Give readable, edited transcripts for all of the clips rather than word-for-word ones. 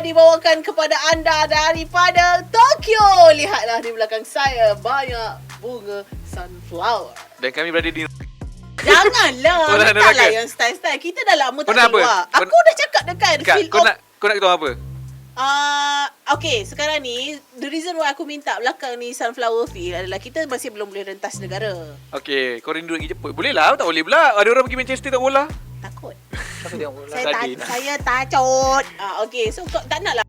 dibawakan kepada anda daripada Tokyo. Lihatlah di belakang saya banyak bunga sunflower. Dan kami berada di... Janganlah, letaklah yang style-style. Kita dah lama tak keluar. Aku dah cakap dekat feel kau nak kita apa? Okay, sekarang ni the reason why aku minta belakang ni sunflower field adalah kita masih belum boleh rentas negara. Okay, kau rindu pergi Jepun. Boleh lah, tak boleh pula. Ada orang pergi Manchester tak bola. Takut. Siapa tengok bola? Saya takut. Okay, so kau tak nak lah.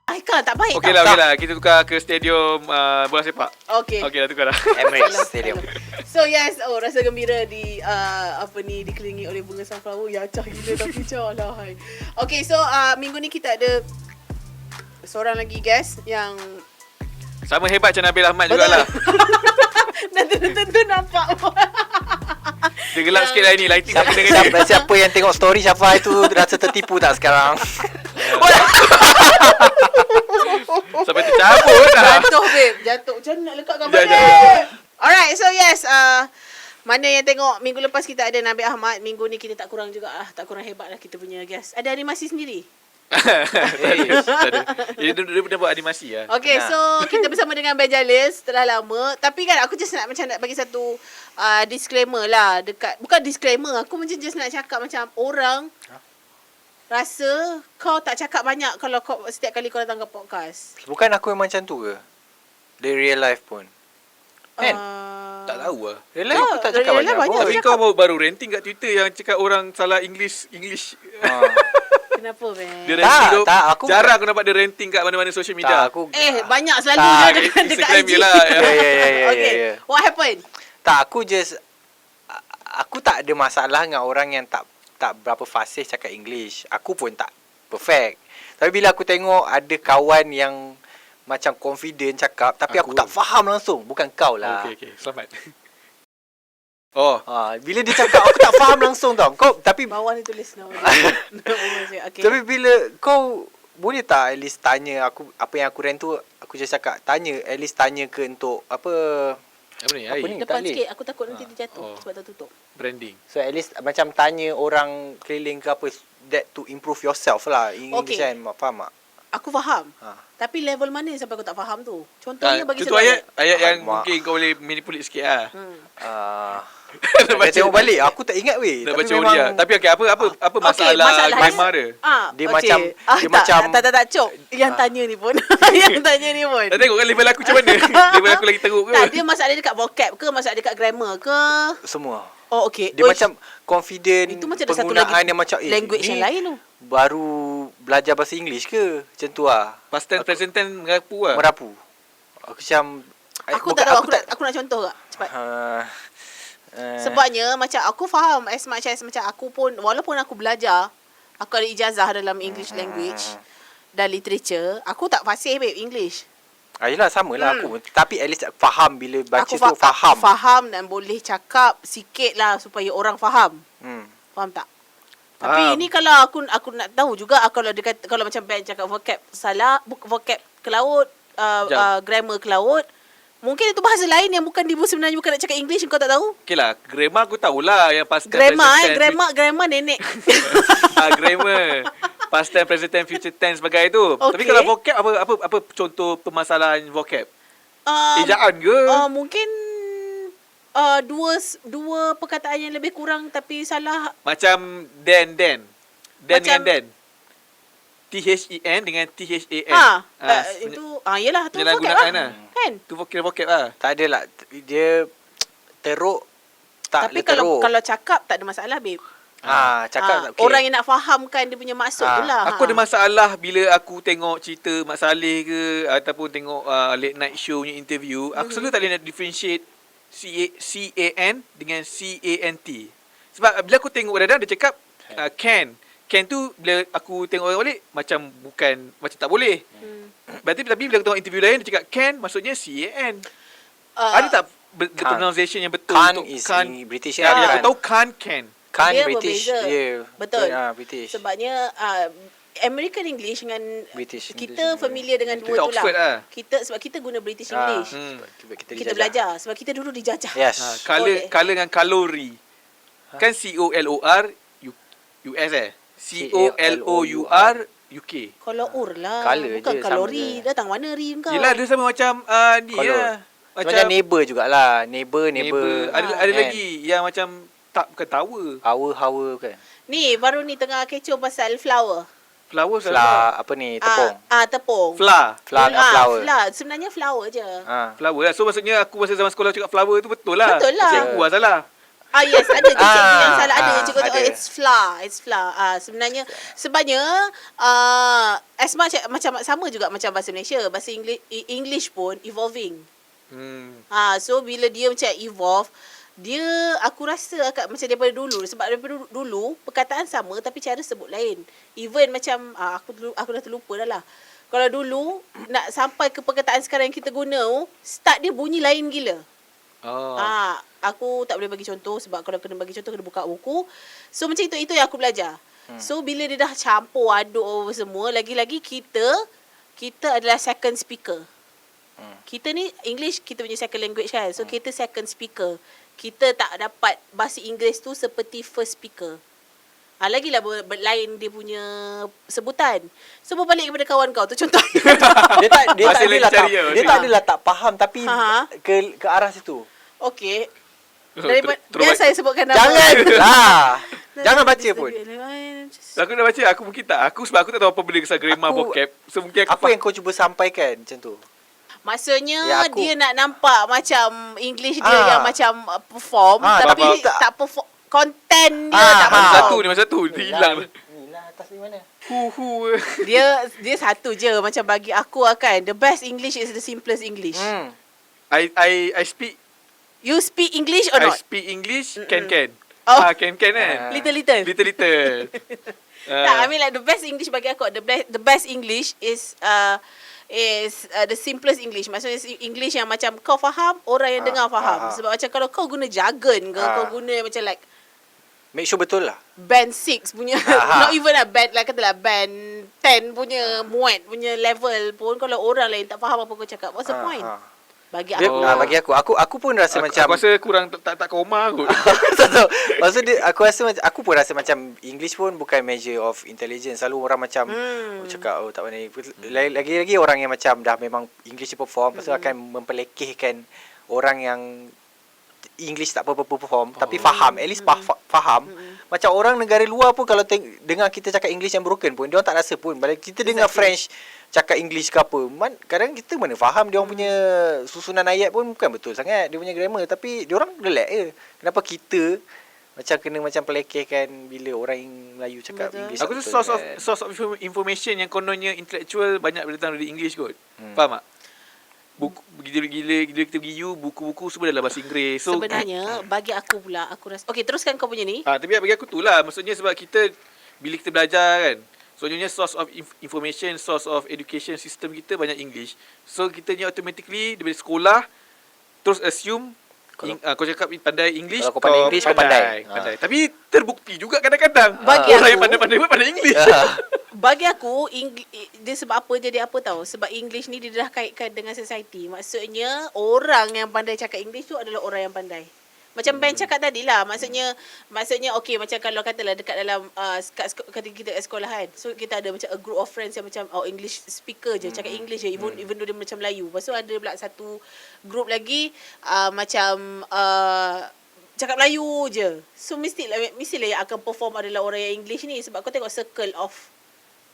Haikal tak baik. Okey lah. Kita tukar ke stadium bola sepak. Okay. Okey dah tukar dah. Emirates Stadium. So yes, rasa gembira dikelilingi oleh bunga sunflower. Ya, cah gila tapi cah lah. Okay, so minggu ni kita ada seorang lagi guest yang Sama hebat macam Nabil Ahmad jugalah. Tentu nampak. Dia gelap sikit lah ni. Lighting tak kena dengan dia. Siapa yang tengok story Syafah itu rasa tertipu tak sekarang? Sampai tercabut dah. Jatuh babe. Jatuh. Macam mana nak lekatkan badan? Alright, so yes. Mana yang tengok minggu lepas kita ada Nabil Ahmad. Minggu ni kita tak kurang juga lah. Tak kurang hebat lah kita punya guest. Ada animasi sendiri. Dia buat animasi lah. Okay, so kita bersama dengan Ben Jalis setelah lama. Tapi kan aku just nak bagi satu disclaimer lah dekat. Bukan disclaimer, aku macam just nak cakap macam orang rasa kau tak cakap banyak kalau kau setiap kali kau datang ke podcast. Bukan aku memang macam tu ke? Di real life pun. Kan? Tak tahu lah. Real life aku tak cakap real life banyak pun. Tapi kau baru ranting kat Twitter yang cakap orang salah English. Kenapa, Ben? Dia ranting tu. aku jarang aku nampak dia ranting kat mana-mana social media. aku Banyak selalu je dekat Instagram IG. je lah. Okay. What happened? aku tak ada masalah dengan orang yang tak berapa fasih cakap English. Aku pun tak perfect. Tapi bila aku tengok ada kawan yang macam confident cakap tapi aku tak faham langsung. Bukan kau lah. Okay. Selamat. Bila dia cakap aku tak faham langsung tau. Kau tapi Bawah ni tulis nama. Okay. tapi bila kau boleh tak at least tanya aku apa yang aku rent tu, aku just cakap tanya at least tanya ke untuk apa ni? Depan sikit, aku takut nanti dia jatuh sebab tertutup. Branding. So at least macam tanya orang keliling ke apa, that to improve yourself lah. English kan, faham tak? Aku faham. Tapi level mana sampai aku tak faham tu? Contohnya bagi contoh ayat yang mungkin kau boleh manipulate sikit lah. Nak tengok balik, aku tak ingat weh. Nak baca dia. Tapi okay, apa masalah grammar dia? Dia macam tak cok. Yang tanya ni pun. Dah tengok kan level aku macam mana? Level aku lagi teruk ke? Tak, dia masalah dekat vocab ke, masalah dekat grammar ke? Semua. Oh, okay. Dia macam confident. Itu macam ada satu penggunaan lagi yang macam language yang lain tu. Baru belajar bahasa English ke? Macam tu lah. Past tense, present tense merapu lah. Merapu. Aku macam Aku tak tahu, aku nak contoh tak? Cepat. Sebabnya macam aku faham as much as macam aku pun, walaupun aku belajar, aku ada ijazah dalam English language dan literature, aku tak fasih babe English. Yelah sama lah aku. Tapi at least faham bila baca tu faham. Faham dan boleh cakap sikit lah supaya orang faham. Faham tak? Tapi ini kalau aku nak tahu juga, kalau dia kata, kalau macam Ben cakap vocab salah, vocab ke laut, grammar ke laut, mungkin itu bahasa lain yang sebenarnya bukan nak cakap English, kau tak tahu? Okay lah, grammar aku tahulah yang past tense, grammar nenek. Grammar. Past tense, present tense, future tense sebagai tu. Okay. Tapi kalau vocab apa contoh permasalahan vocab? Ejaan ke? Mungkin dua perkataan yang lebih kurang tapi salah. Macam then dengan then. THEN dengan THAN. Itu yalah tu penyalahgunaan vocab lah. Kan? Tu vocab lah. Tak adalah. Dia teruk tak tapi teruk. kalau cakap tak ada masalah babe. Cakap okay. Orang yang nak fahamkan dia punya maksud tu lah. Aku ada masalah bila aku tengok cerita Mak Saleh ke ataupun tengok late night show punya interview, aku selalu tak boleh nak differentiate CAN dengan CANT. Sebab bila aku tengok kadang-kadang dia cakap can tu bila aku tengok balik macam bukan, macam tak boleh. Berarti tapi bila aku tengok interview lain dia cakap can maksudnya CAN. Ada tak pronunciation yang betul can untuk is can? British Yang aku tahu can. Kan dia British. berbeza. Betul. British. Sebabnya American English dengan British kita familiar dengan dua tu Oxford lah. Sebab kita guna British English. Kita belajar sebab kita dulu dijajah. Yes. Color dengan kalori. Kan COLOR US COLOUR UK. Kolor lah. Colour Bukan je, sama kalori. je. Datang mana ri kau? Yelah dia sama macam ni Kolor. lah. Macam neighbour jugalah. Neighbour. Ada kan? lagi yang macam bukan tower. Hawa kan. Ni baru ni tengah kecoh pasal flower. Flower Apa ni? Tepung. Tepung. Flower. Flower dengan flower. Sebenarnya flower je. Flower lah. So maksudnya aku masa zaman sekolah cakap flower tu betul lah. Betul lah. Cikgu lah salah. Yes, ada je cikgu yang salah. Ada je cikgu ada. tu, it's flour. Sebenarnya as much macam sama juga macam bahasa Malaysia. Bahasa English pun evolving. So bila dia macam evolve, dia aku rasa macam daripada dulu, sebab daripada dulu perkataan sama tapi cara sebut lain. Even macam aku dah terlupa dah lah. Kalau dulu nak sampai ke perkataan sekarang yang kita guna, start dia bunyi lain gila. Aku tak boleh bagi contoh sebab kalau kena bagi contoh kena buka buku. So macam itu yang aku belajar. So bila dia dah campur aduk semua, lagi-lagi kita adalah second speaker. Kita ni English kita punya second language kan. So kita second speaker. Kita tak dapat bahasa Inggeris tu seperti first speaker. Lagilah lain dia punya sebutan. So berbalik kepada kawan kau tu contoh. Dia tak adalah tak faham tapi ke arah situ. Okey. Biar saya sebutkan nama. Janganlah. Jangan baca pun. Aku dah baca, aku mungkin tak. Sebab aku tak tahu apa benda kisah grammar vocab. So mungkin apa yang kau cuba sampaikan macam tu? Maksudnya dia nak nampak macam English dia yang macam perform tapi tak perform. Content dia tak Masa satu dia hilang. Ni lah atas ni mana? Dia satu je macam bagi aku kan. The best English is the simplest English. I speak. You speak English or I not? speak English can. Can kan? Little. Tak, I mean like the best English bagi aku, the best English is the simplest English. Maksudnya English yang macam kau faham, orang yang dengar faham. Sebab macam kalau kau guna jargon ke, kau guna macam like make sure betul lah. band 6 punya not even band like katalah band 10 punya muat punya level pun kalau orang lain tak faham apa kau cakap, what's the point? Bagi aku pun rasa macam aku rasa kurang tak koma kot. tak tahu. Maksud dia aku rasa macam aku pun rasa macam English pun bukan measure of intelligence. Selalu orang macam cakap tak pandai. Lagi-lagi orang yang macam dah memang English dia perform pasal akan memperlekehkan orang yang English tak apa-apa perform tapi faham, at least faham. Macam orang negara luar pun kalau dengar kita cakap English yang broken pun dia orang tak rasa pun. Bila kita dengar French cakap English ke apa, kadang kita mana faham dia orang punya susunan ayat pun bukan betul sangat dia punya grammar tapi dia orang relax je. Kenapa kita macam kena macam pelekehkan bila orang Melayu cakap English? Aku rasa source of information yang kononnya intellectual banyak datang dari English kot. Faham tak? Buku gila kita pergi buku-buku semua dalam bahasa Inggeris. So sebenarnya bagi aku pula aku rasa okey, teruskan kau punya ni. Tapi bagi aku tu lah, maksudnya sebab kita bila kita belajar kan, soalnya source of information, source of education system kita banyak English. So kita ni automatically dari sekolah terus assume kau cakap pandai English, kalau kau pandai English kau pandai. Tapi terbukti juga kadang-kadang bagi orang aku, yang pandai-pandai pun pandai English. Bagi aku dia sebab apa jadi apa tahu? Sebab English ni dia dah kaitkan dengan society. Maksudnya orang yang pandai cakap English tu adalah orang yang pandai. Macam Ben cakap tadi lah. Maksudnya okey, macam kalau katalah dekat dalam kata kita kat sekolah kan. So kita ada macam a group of friends yang macam English speaker je, cakap English je even though dia macam Melayu. Lepas tu ada pula satu group lagi macam cakap Melayu je. So mestilah yang akan perform adalah orang yang English ni sebab kau tengok circle of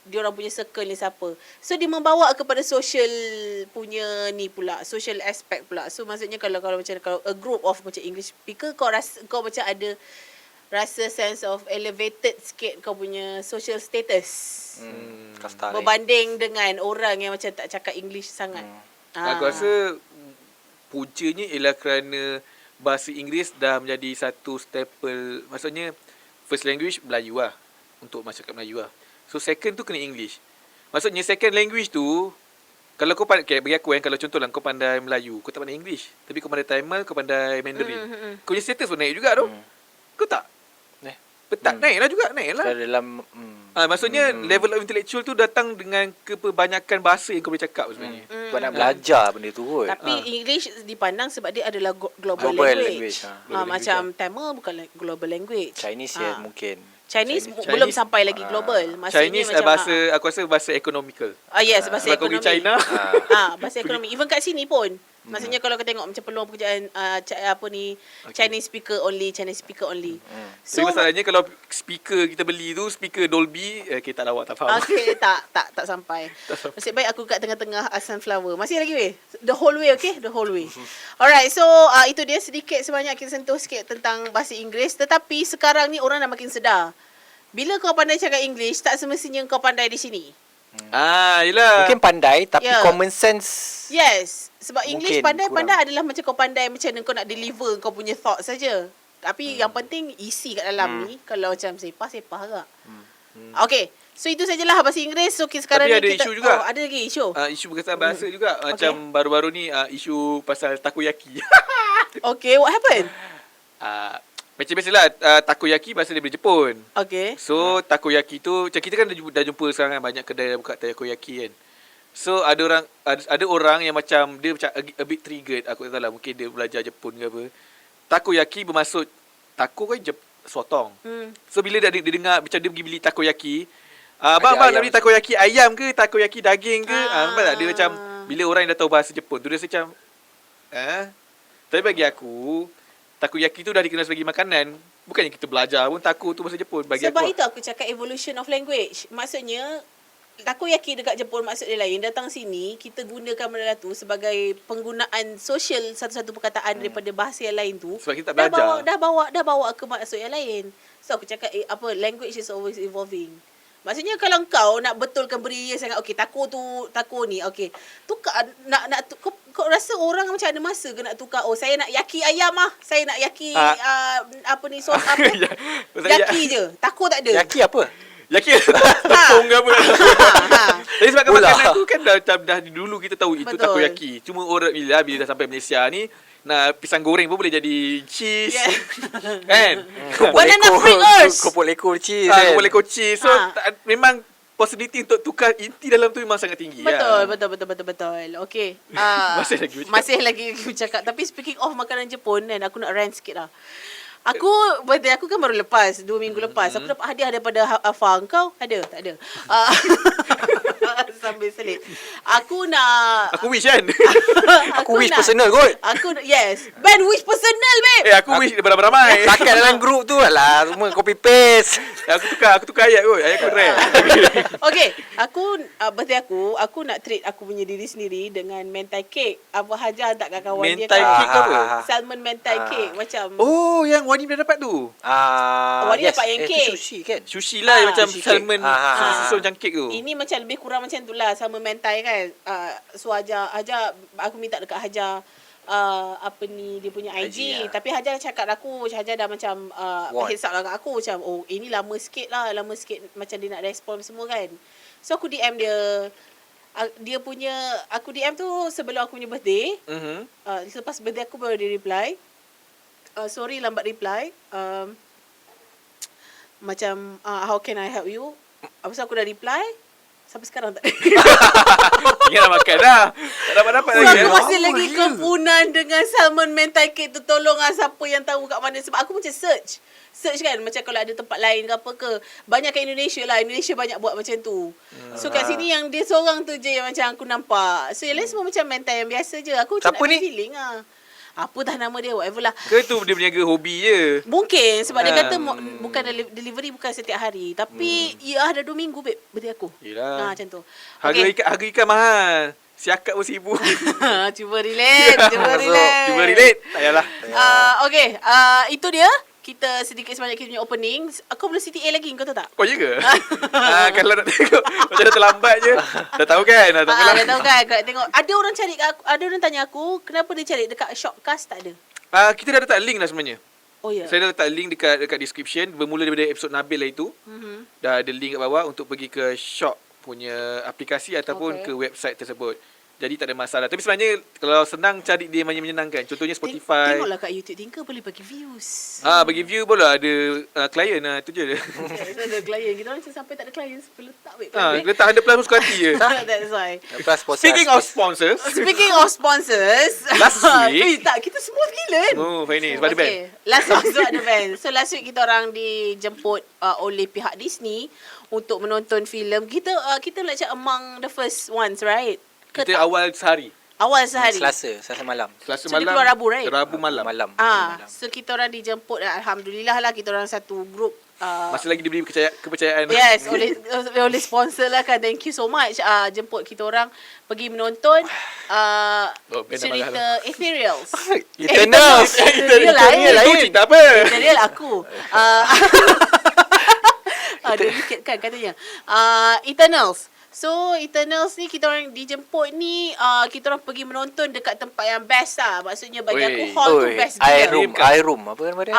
dia orang punya circle ni siapa. So dia membawa kepada social punya ni pula, social aspect pula. So maksudnya kalau macam kalau a group of macam English speaker, kau macam ada rasa sense of elevated sikit kau punya social status. Berbanding dengan orang yang macam tak cakap English sangat. Aku rasa puncanya ialah kerana bahasa Inggeris dah menjadi satu staple. Maksudnya first language Melayu lah, untuk masyarakat Melayu lah. So second tu kena English. Maksudnya second language tu, kalau kau pandai, bagi aku kalau contohlah kau pandai Melayu, kau tak pandai English, tapi kau pandai Tamil, kau pandai Mandarin, kau punya status pun naik juga tu. Kau tak? Naik lah juga, naik lah. Dalam Maksudnya level of intellectual tu datang dengan keperbanyakan bahasa yang kau boleh cakap sebenarnya. Sebab nak belajar benda tu kot. Tapi English dipandang sebab dia adalah global Global language. language, Global Macam Tamil bukan global language. Chinese ya mungkin. Chinese Chinese- belum sampai lagi global. Maksudnya Chinese macam bahasa aku rasa bahasa economical. yes, bahasa Sebab kau ekonomi. pergi China. Bahasa ekonomi. Even kat sini pun. Maksudnya kalau kau tengok macam peluang pekerjaan Chinese speaker only. So, masalahnya kalau speaker kita beli tu speaker Dolby, kita tak lawak tak faham. Okay, tak sampai. Nasib baik aku kat tengah-tengah sunflower. Masih lagi weh. The whole way, okay? The whole way. Alright, so itu dia sedikit sebanyak kita sentuh sikit tentang bahasa Inggeris. Tetapi sekarang ni orang dah makin sedar. Bila kau pandai cakap English, tak semestinya kau pandai di sini. Yelah. Mungkin pandai tapi Ya. common sense. Yes. Sebab English Mungkin pandai-pandai adalah macam kau pandai macam mana kau nak deliver kau punya thoughts saja. Tapi yang penting isi kat dalam ni. Kalau macam sepah agak. Okay. So itu sajalah bahasa Inggeris. So sekarang Tapi ni ada kita isu juga. ada lagi isu. Isu berkaitan bahasa juga. Macam baru-baru ni isu pasal takoyaki. Okay, what happened? Macam biasalah takoyaki bahasa daripada Jepun. Okay. So takoyaki tu macam kita kan dah jumpa sekarang kan banyak kedai dah buka takoyaki kan. So ada orang yang macam dia macam a bit triggered, aku tak tahu lah, mungkin dia belajar Jepun ke apa. Takoyaki bermaksud tako kan sotong. So bila dia dengar macam dia pergi beli takoyaki, abang nak beli takoyaki ayam ke takoyaki daging ke? Nampak tak dia macam bila orang yang dah tahu bahasa Jepun tu dia rasa macam tapi bagi aku takoyaki tu dah dikenal sebagai makanan. Bukannya kita belajar pun tako tu bahasa Jepun bagi Sebab aku. itu aku cakap evolution of language. Maksudnya takoyaki dekat Jepun maksud dia lain. Datang sini kita gunakan benda tu sebagai penggunaan sosial satu-satu perkataan daripada bahasa yang lain tu. Sebab kita tak belajar. Dah bawa ke maksud yang lain. So aku cakap language is always evolving. Maksudnya kalau kau nak betulkan beria sangat, okey tako ni, okey. Tukar kau rasa orang macam ada masa ke nak tukar? Oh, saya nak yaki ayam saya nak yaki sos apa? Yaki je. Tako tak ada. Yaki apa? Yaki tepung ke apa. Tapi sebab makanan tu kan dah dulu kita tahu itu Betul. takoyaki. Cuma orang bila dah sampai Malaysia ni pisang goreng pun boleh jadi cheese. Kan? Banana fritters. Kopok lekor cheese. Boleh cheese. So memang possibility untuk tukar inti dalam tu memang sangat tinggi. Betul. Okey. Masih lagi bercakap. Tapi speaking of makanan Jepun kan, aku nak rant sikit lah. Birthday aku kan baru lepas 2 minggu lepas. Aku dapat hadiah daripada Afa. Kau ada? Tak ada. Sambil selit. Aku wish kan. Aku wish personal kot. Yes. Ben wish personal babe. Aku wish beramai-ramai. Takat dalam grup tu lah semua copy paste. Aku tukar ayat kot. Ayat aku rare. Okay. Birthday aku nak treat aku punya diri sendiri dengan mentai cake. Abah Hajar hantar kat kawan dia. Mentai cake ke apa? Salmon mentai cake. Macam Oh, yang Wani dah dapat tu. Wani dapat yang cake. Sushi kan? Sushi lah macam sushi salmon cake. susun macam cake tu. Ini macam lebih kurang macam tu lah. Sama mentai kan. So Hajar aku minta dekat Hajar dia punya IG. Tapi Hajar cakap aku, Hajar dah macam heads up lah kat aku macam ini lama sikit macam dia nak respon semua kan. So aku DM dia. Dia punya aku DM tu sebelum aku punya birthday. Selepas birthday aku baru dia reply. Sorry lambat reply. Macam how can I help you? Apa aku dah reply? Sampai sekarang tak ada. Ingat nak makan dah. Tak dapat So, lagi. aku masih lagi kempunan dengan salmon mentai cake tu. Tolong siapa yang tahu kat mana. Sebab aku macam search kan. Macam kalau ada tempat lain ke apa ke. Banyak kat Indonesia lah. Indonesia banyak buat macam tu. So kat sini yang dia seorang tu je yang macam aku nampak. So yang lain semua macam mentai yang biasa je. Aku macam Siapa nak ni? feeling apa dah nama dia, whatever lah. Ke tu dia berniaga hobi je. Mungkin sebab dia kata bukan delivery bukan setiap hari. Tapi ada 2 minggu babe birthday aku. Yelah. Macam tu. Harga ikan mahal. Siakap pun 1,000. Cuba relate. Cuba relate. Tak payahlah. Okay. Itu dia. Kita sedikit sebanyak kita punya opening. Aku belum CTA lagi, kau tahu tak? Oh, ya ke? Kalau nak tengok macam dah terlambat je. Dah tahu kan? Dah tahu kan? Kau nak tengok. Ada orang tanya aku, kenapa dia cari dekat Shortcast tak ada? Kita dah letak link dah sebenarnya. Oh ya. Saya dah letak link dekat description. Bermula daripada episod Nabil lah itu. Dah ada link kat bawah untuk pergi ke Shop punya aplikasi ataupun ke website tersebut. Jadi tak ada masalah. Tapi sebenarnya kalau senang cari dia yang menyenangkan. Contohnya Spotify. Tengoklah kat YouTube Tinker boleh bagi views. Bagi view boleh ada klien itu je. Ada klien. Kita orang macam sampai tak ada klien. Letak wait. Letak 100 plus suka hati je. That's why. Plus sponsor. Speaking of sponsors. Speaking of sponsors. Last week. tak, kita semua gila kan? Oh, Faiz, sebab ada band. Last week sebab ada band. So last week kita orang dijemput oleh pihak Disney untuk menonton filem. Kita macam among the first ones, right? Kita awal sehari. Awal sehari. Selasa malam. Selasa So, dia malam. keluar Rabu, right? Rabu malam. Malam. So kita orang dijemput, alhamdulillah lah, kita orang satu grup. Masih lagi diberi kepercayaan. Yes, oleh sponsor lah kan. Thank you so much. Jemput kita orang pergi menonton band cerita Ethereals. Eternals. Ethereal lain. Itu cerita apa? Ethereal aku. Dia sikit kan katanya. Eternals. So Eternals ni kita orang dijemput ni kita orang pergi menonton dekat tempat yang best lah. Maksudnya bagi aku hall tu best gila. Air room. Apa nama dia?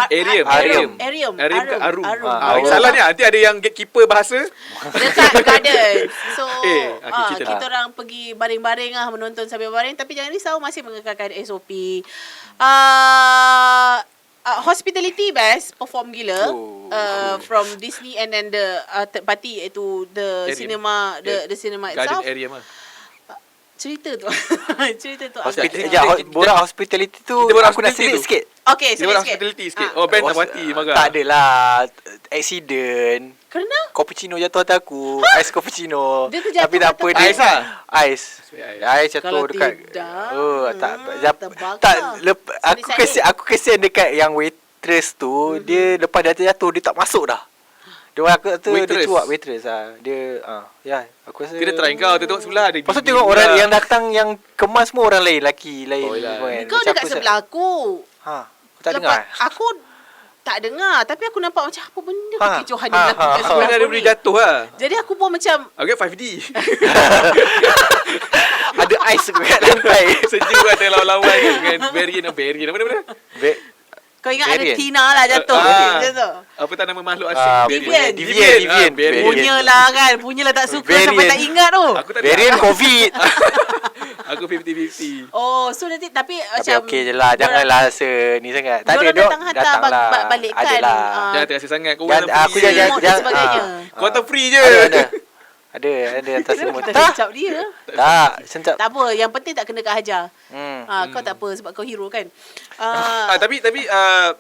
Arum. Arum. Salah ni nanti ada yang gatekeeper bahasa. Dekat garden. So cerita kita orang pergi baring-baring lah, menonton sambil baring. Tapi jangan risau, masih mengekalkan SOP. Hospitality best, perform gila. From Disney and then the third party, iaitu the Arium. cinema, the cinema itself. Garden area mah. Cerita tu. Cerita tu. Borak hospitality tu Kita borak aku nak hospitality selit tu. sikit. Okay, Dia orang hospitality sikit. Oh, band tak mati marah. Tak adalah. Accident. Kerana? Cappuccino jatuh atas aku. Ais cappuccino. Dia tu jatuh Tapi tak apa atas dia. ais lah? Ais. Ais Kalau jatuh dekat. tidak, terbakar. Tak Sakit-sakit. aku kesian dekat yang waitress tu. Dia lepas dia jatuh dia tak masuk dah. Dia aku tu dia cuak waitress Dia aku rasa Kita try kau tengok sebelah ada. Pasal tengok orang yang datang yang kemas semua orang lain, lelaki lain. Kau dekat sebelah aku. Aku tak dengar. Aku tak dengar, tapi aku nampak macam apa benda kekecohan dia berlaku kat sebelah Sebenarnya aku dia ni. boleh jatuh lah. Jadi aku pun macam Agak 5D. Ada ais dekat lantai. Sejuk ada lawan-lawan dengan Varian mana-mana. kau ingat ada Varian. Tina lah jatuh macam tu. Apa tak nama makhluk asing? Vivian. Varian. Punyalah kan, punyalah tak suka Varian. sampai tak ingat tu. Aku tak Varian COVID. Aku 50-50. Oh, so nanti tapi Tapi macam okey je lah. Janganlah rasa ni sangat. Tak ada dorang dok. datang hantar balik kan. Adalah. Jangan terasa sangat. Kau Jangan, orang aku free je. jangan- remote dan sebagainya. Kau tak free je. Ada hantar semua. Kita Tak. kecap dia. Tak, sencap. Tak apa, yang penting tak kena Kak Hajar. Kau tak apa sebab kau hero kan. Tapi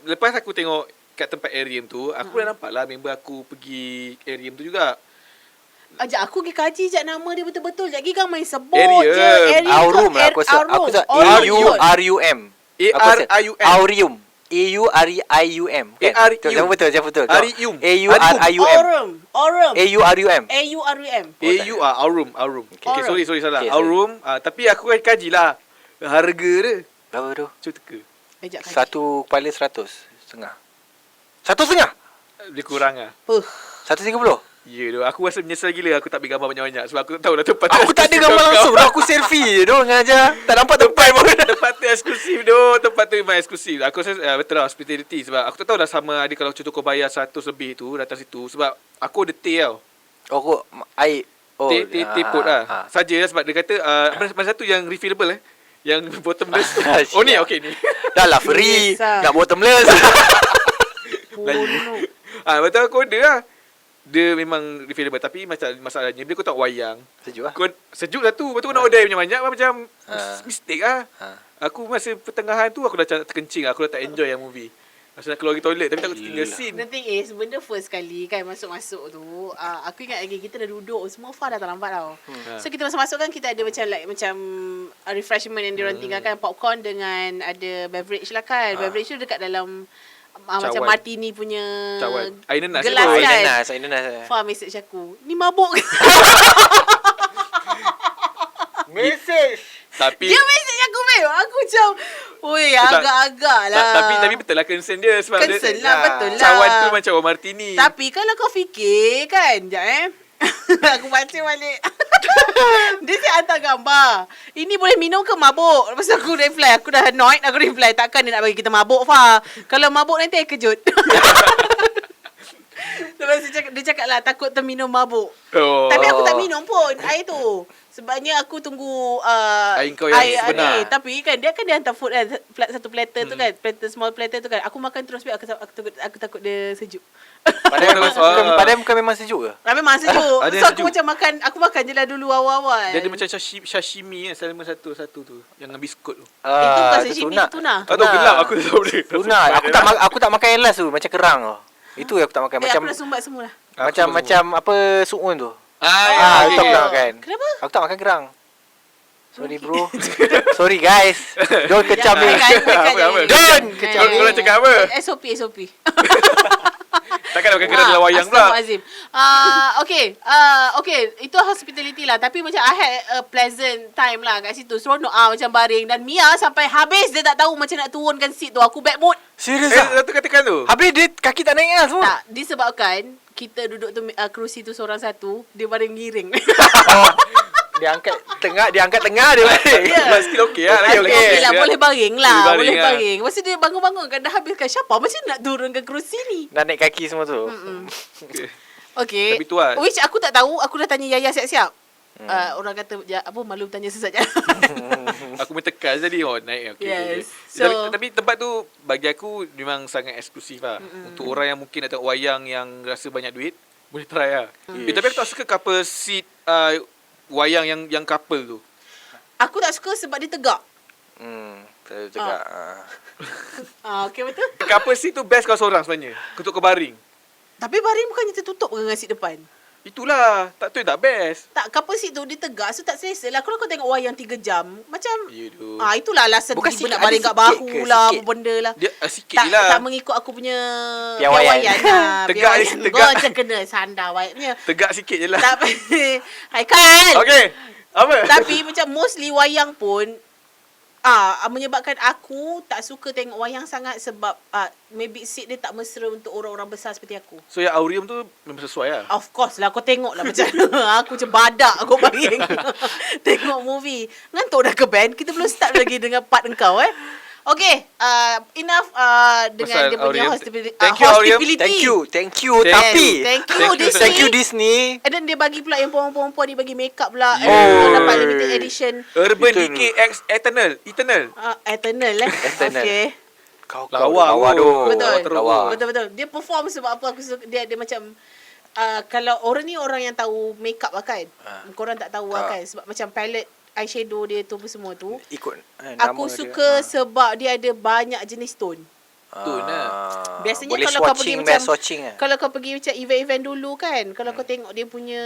lepas aku tengok kat tempat Arium tu, aku dah nampak lah member aku pergi Arium tu juga. Ajak aku pergi kaji sekejap nama dia betul-betul. Sekejap lagi kan main sebut Arium. je. Aurum lah aku rasa. Aku rasa A-U-R-U-M. A-R-I-U-M. Aurium. A-U-R-I-U-M. Arium. Betul. Arium. A-U-R-I-U-M. Aurum. A-U-R-U-M. A-U-R-U-M. Aurum. Okay, sorry salah. Okay, Aurum. Tapi aku kan kaji lah harga dia. Berapa tu? Cuba teka. Ajak kaji. Satu kepala 100.5. 1.5? Dia kurang lah. 130? Ya tu. Aku rasa menyesal gila aku tak ambil gambar banyak-banyak. Sebab aku tak tahu lah tempat Aku tak ada gambar langsung. Aku selfie je dong aja. Tak nampak tempat pun. Tempat tu eksklusif tu. Tempat tu memang eksklusif. Aku rasa betul lah hospitality. Sebab aku tak tahu dah sama ada kalau contoh kau bayar 100 lebih tu datang situ. Sebab aku ada teh tau. Oh, air. Oh, Teh pot lah. Saja lah sebab dia kata mana satu yang refillable yang bottomless. Oh ni okey ni. Dah lah free. Biasa. Nak bottomless. Bunuh. Betul aku ada lah. Dia memang refillable tapi masalahnya bila kau tak wayang. Sejuk lah. Kau sejuk lah tu. Lepas tu kau nak order banyak-banyak macam mistake lah. Aku masa pertengahan tu aku dah terkencing. Aku dah tak enjoy yang movie. Masa nak keluar pergi toilet tapi takut tinggal scene. The thing is, benda first kali kan masuk-masuk tu, aku ingat lagi kita dah duduk, semua Fah dah tak nampak tau. So kita masuk-masuk kan kita ada macam refreshment yang diorang tinggalkan, popcorn dengan ada beverage lah kan. Beverage tu dekat dalam macam martini punya Cawan. Air nenas gelas tu. kan. Air nenas. Fah message aku, ni mabuk. Message. Tapi Dia message aku babe. Aku macam, oi agak-agak lah. tapi betul lah concern dia sebab Concern dia, lah, betul lah. Cawan tu macam orang martini. Tapi kalau kau fikir kan, sekejap aku baca balik. Dia siap hantar gambar. Ini boleh minum ke mabuk? Lepas tu aku reply, aku dah annoyed, aku reply, takkan dia nak bagi kita mabuk Fah. Kalau mabuk nanti kejut. Lepas tu cakap, dia cakap lah takut terminum mabuk. Oh. Tapi aku tak minum pun air tu. Sebabnya aku tunggu Air kau yang sebenar. ni. Tapi kan dia hantar food kan, satu platter tu kan, platter small platter tu kan. Aku makan terus aku takut dia sejuk. Padahal bukan memang sejuk ke? Memang sejuk. Ada So yang aku sejuk. macam makan, aku makan je lah dulu awal-awal. Dia ada macam sashimi kan, salmon satu tu yang dengan biskut tu. Itu bukan itu sashimi, itu tuna. Tak tahu gelap aku tak tahu dia. Tuna. Aku tak makan yang last tu, macam kerang tu. Itu yang aku tak makan. Macam aku dah sumbat semua lah. macam apa suun tu. Okay. Itu aku tak makan. Kenapa? Aku tak makan kerang. Sorry bro. Sorry guys. Don't kecam ni. Don't kecam ni. Kau nak cakap apa? SOP. Takkan nak makan kerang dalam wayang pula. Astagfirullahalazim. Okay, itu hospitality lah. Tapi macam I had a pleasant time lah kat situ. Seronok macam baring. Dan Mia sampai habis dia tak tahu macam nak turunkan seat tu. Aku bad mood. Serius ah? Satu katakan tu. Habis dia kaki tak naik lah semua. Tak, disebabkan kita duduk tu kerusi tu seorang satu, dia baring miring. Dia angkat tengah dia balik. Yeah. Still okay lah. Okay lah, boleh baring lah. Boleh lah. baring. Lepas tu dia bangun-bangun kan dah habiskan. Siapa macam nak turun ke kerusi ni? Nak naik kaki semua tu. Okay. Tapi tu lah. Which aku tak tahu. Aku dah tanya Yaya siap-siap. Orang kata malu bertanya sesaja. Aku mentekan jadi naik okay. Yes. So, tapi tempat tu bagi aku memang sangat eksklusif lah. Untuk orang yang mungkin nak tengok wayang yang rasa banyak duit, boleh try lah. Tapi aku tak suka couple seat wayang yang couple tu. Aku tak suka sebab dia tegak. Saya cakap. Okay, betul. Couple seat tu best kalau seorang sebenarnya. Untuk kau baring. Tapi baring bukannya tertutup dengan seat depan. Itulah. Tak tu tak best. Tak, couple seat tu dia tegak. So tak selesa lah. Kalau kau tengok wayang 3 jam, macam Yuduh. itulah alasan Bukan tiba sikit, nak baring ada kat bahu sikit ke? lah, Sikit. apa benda lah. Dia sikit tak, je lah. tak mengikut aku punya Piawaian. lah. Tegak ni, Piawaian. tegak. Kau macam kena sandar wayangnya. Tegak sikit je lah. Tak Haikal. Okay. Apa? Tapi macam mostly wayang pun menyebabkan aku tak suka tengok wayang sangat sebab maybe seat dia tak mesra untuk orang-orang besar seperti aku. So yang Aurium tu memang sesuai lah. Of course lah, kau tengok lah macam aku macam badak aku baring tengok movie. Ngantuk dah ke band, kita belum start lagi dengan part engkau Okay, enough dengan Pasal dia punya Aurium. hospitality. Thank you, Aurium. Thank you. Tapi Thank you Disney. And then dia bagi pula yang perempuan-perempuan dia bagi makeup pula. Yeah. And then dapat limited edition. Urban Itu Decay X Eternal. Eternal Eternal. Okay. Kau Lawa tu. Betul. Lawa. Betul. Dia perform sebab apa aku suka dia macam kalau orang ni orang yang tahu makeup lah kan. Korang tak tahu lah kan sebab macam palette eyeshadow dia tu apa semua tu. Ikut Aku suka sebab dia ada banyak jenis tone. Tone lah. Biasanya boleh kalau kau pergi macam swatching kalau kau pergi macam event-event dulu kan, kalau kau tengok dia punya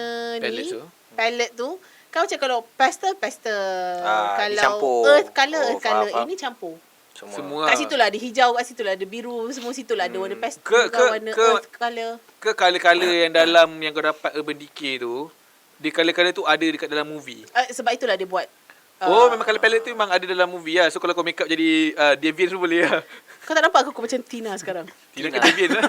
palette tu kau macam kalau pastel kalau dicampur. earth color faham. ini campur. Semua. Kat situ lah ada hijau, kat situ lah ada biru, semua situ lah ada warna pastel, warna earth color. Ke color-color yang dalam yang kau dapat Urban Decay tu, dia color-color tu ada dekat dalam movie. Sebab itulah dia buat. Memang color palette tu memang ada dalam movie lah. So kalau kau make up jadi Deviant tu boleh lah. Kau tak nampak aku macam Tina sekarang? Tina ke Deviant lah.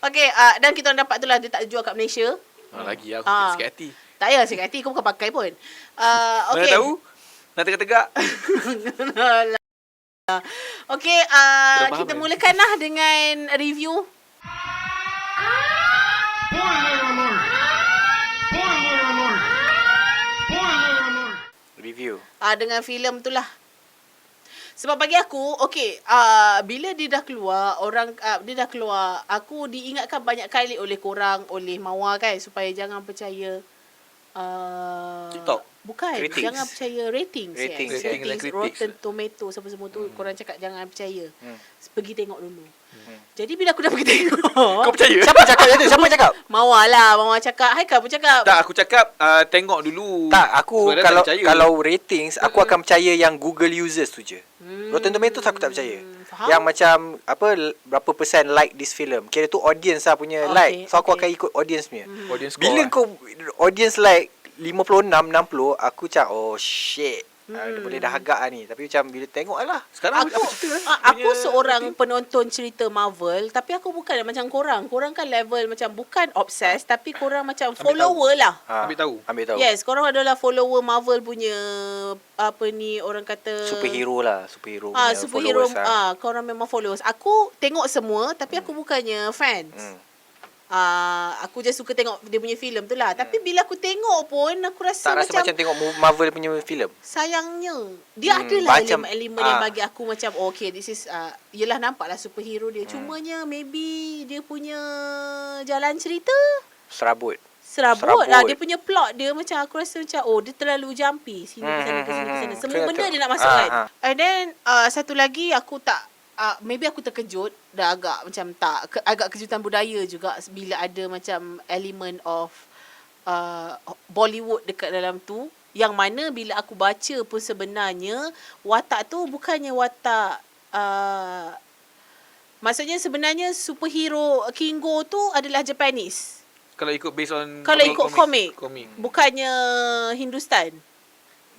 Okay, dan kita orang dapat tu lah dia tak jual kat Malaysia. Lagi lah, aku sikit hati. Tak payah sikit hati, kau bukan pakai pun. Okay. Mana tahu? Nak tegak-tegak. Okay, kita mulakan lah dengan review. Review. Dengan filem tu lah. Sebab bagi aku, okay, bila dia dah keluar, aku diingatkan banyak kali oleh korang, oleh Mawar kan, supaya jangan percaya TikTok. Bukan, Ratings. jangan percaya ratings. Ratings, Yes. yeah. Ratings, Ratings. Rotten Tomatoes apa semua tu, korang cakap jangan percaya. Pergi tengok dulu. Jadi bila aku dah pergi tengok, Kau percaya? Siapa cakap tu? Siapa cakap? Mawar cakap, Haikal pun cakap. Tak, aku cakap tengok dulu. Tak, aku Sebab dia tak percaya. kalau ratings aku akan percaya yang Google users tu je. Rotten Tomatoes aku tak percaya. Faham? Yang macam berapa persen like this film. Kira tu audience lah punya like. So aku akan ikut audience punya. Audience Bila score kau audience like 56 60 aku macam oh shit. Dia boleh dah agak lah ni. Tapi macam bila tengok lah. Sekarang Aku apa cerita? aku seorang penonton cerita Marvel, tapi aku bukan macam korang. Korang kan level macam bukan obsessed, tapi korang macam follower lah. Ambil tahu. Ambil tahu. Yes, korang adalah follower Marvel punya apa ni orang kata Superhero lah. Superhero punya superhero followers lah. korang memang followers. Aku tengok semua tapi aku bukannya fans. Aku just suka tengok dia punya filem tu lah. Tapi bila aku tengok pun aku rasa, Tak rasa macam tengok Marvel punya filem. sayangnya dia adalah macam, elemen-elemen yang bagi aku macam okay, this is yelah nampaklah superhero dia. Cumanya maybe dia punya jalan cerita Serabut. serabut lah. Dia punya plot dia macam aku rasa macam dia terlalu jumpy sini ke sana ke sini ke sana. Semua benda dia nak masuk kan. And then satu lagi aku tak maybe aku terkejut, dah agak macam agak kejutan budaya juga bila ada macam element of Bollywood dekat dalam tu, yang mana bila aku baca pun sebenarnya watak tu bukannya watak maksudnya sebenarnya superhero Kingo tu adalah Japanese. Kalau ikut based on Komik. komik. Bukannya Hindustan.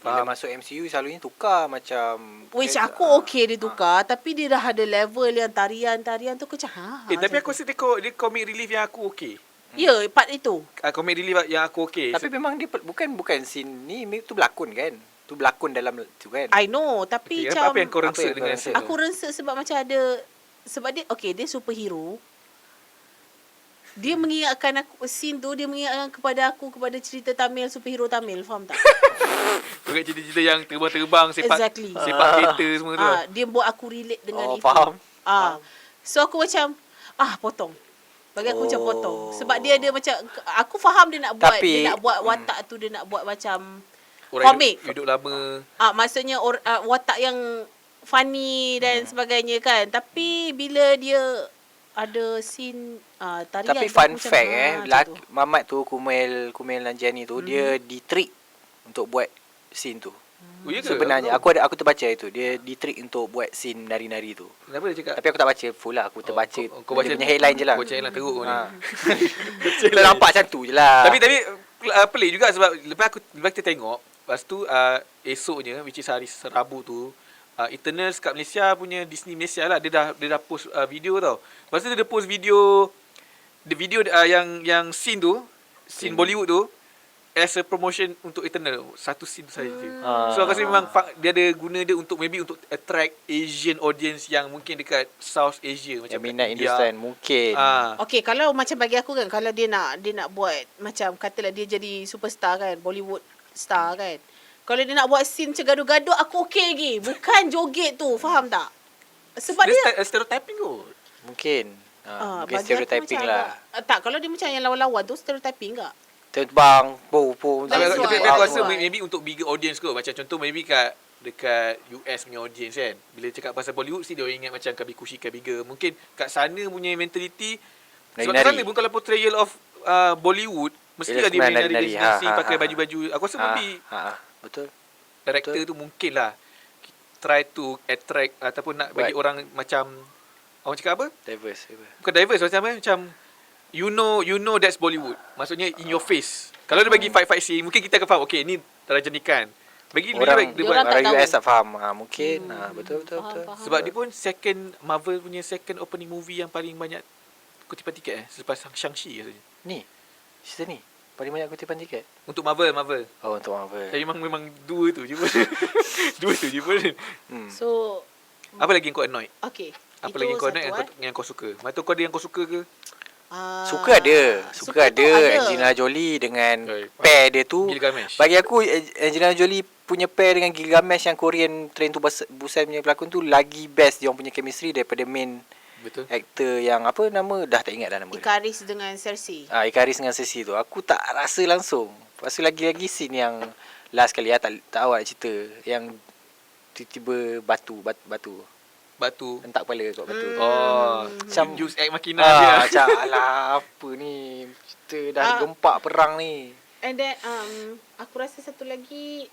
Bila masuk MCU selalunya tukar macam Which aku okay dia tukar, tapi dia dah ada level yang tarian tu aku macam Tapi aku rasa dia comic relief yang aku okay. ya, part itu. Comic relief yang aku okay. Tapi memang dia bukan scene ni tu berlakon kan. Tu berlakon dalam tu kan. I know, tapi okay, macam apa yang kau rasa yang dengan kau rasa? scene tu? aku rasa sebab macam ada, sebab dia okay, dia superhero. Dia mengingatkan aku scene tu, dia mengingatkan kepada cerita Tamil, superhero Tamil, faham tak? Bukan cerita-cerita yang terbang-terbang sepak Exactly. kereta semua tu. Dia buat aku relate dengan itu. Faham. So aku macam potong. Bagi aku macam potong. Sebab dia ada macam, aku faham dia nak buat, Tapi, dia nak buat watak tu, dia nak buat macam Orang komik. hidup lama. Maksudnya watak yang funny dan sebagainya kan. Tapi bila dia ada scene tarian. Tapi tu fun macam, fact Mamat tu Kumail Nanjiani tu dia di-trick untuk buat scene tu. Oh, ya ke? Sebenarnya aku terbaca itu. Dia di-trick untuk buat scene nari-nari tu. Kenapa dia cakap? Tapi aku tak baca full lah. Aku terbaca kau baca dia punya headline je lah. Kau baca headline teruk kau ni. Kita nampak macam tu je lah. Tapi pelik juga sebab lepas kita tengok, lepas tu esoknya which is hari Rabu tu, Eternals kat Malaysia punya Disney Malaysia lah, dia dah post video tau. Lepas tu dia post video yang scene tu, scene Bollywood tu as a promotion untuk Eternal, satu scene tu saja. So aku rasa memang dia ada guna dia untuk attract Asian audience yang mungkin dekat South Asia macam yang minat India. Hindustan mungkin. Okay, kalau macam bagi aku kan, kalau dia nak buat macam katalah dia jadi superstar kan, Bollywood star kan. Kalau dia nak buat scene macam gaduh-gaduh, aku okey lagi. Bukan joget tu, faham tak? Sebab dia stereotyping tu. Mungkin. Mungkin bagi aku stereotyping macam lah. tak, kalau dia macam yang lawan-lawan tu stereotyping tak? Terbang, That's Tapi why. aku rasa maybe untuk bigger audience kot. Macam contoh maybe dekat US punya audience kan. Bila cakap pasal Bollywood mesti dia orang ingat macam Kabhi Khushi Kabhie Gham. Mungkin kat sana punya mentality sebab kat sana pun kalau portrayal of Bollywood mestilah dia nari-nari pakai baju-baju. Aku rasa maybe betul. director tu mungkin lah try to attract ataupun nak bagi orang macam orang cakap apa? Diverse. Bukan diverse macam you know that's Bollywood. Maksudnya in your face. Kalau dia bagi fight scene, mungkin kita akan faham, okay, ni Rajanikan. Bagi orang tak tahu. US tak faham. Mungkin. Betul. Faham. Sebab dia pun Marvel punya second opening movie yang paling banyak kutipan tiket selepas Shang-Chi rasanya. Ni. Cerita ni. Paling banyak kutipan tiket. Untuk Marvel. Oh, untuk Marvel. Tapi memang dua tu je pun. Dua tu je pun. So Apa lagi yang kau annoyed? okay. Apa lagi yang kau annoyed yang kau suka? Maksud kau ada yang kau suka ke? Suka ada. Suka tu ada. ada. Angelina Jolie dengan Okay. pair dia tu. Gilgamesh. Bagi aku Angelina Jolie punya pair dengan Gilgamesh yang Korean Train to Busan punya pelakon tu lagi best dia orang punya chemistry daripada main Betul. actor yang apa nama dah tak ingat dah nama dia. Ikaris dengan Cersei. Ikaris dengan Cersei tu. Aku tak rasa langsung. Lepas tu lagi scene yang last kali tak awak nak cerita yang tiba-tiba batu hentak kepala kat batu. Macam use act makina dia. Macam alah apa ni cerita dah gempak perang ni. And then aku rasa satu lagi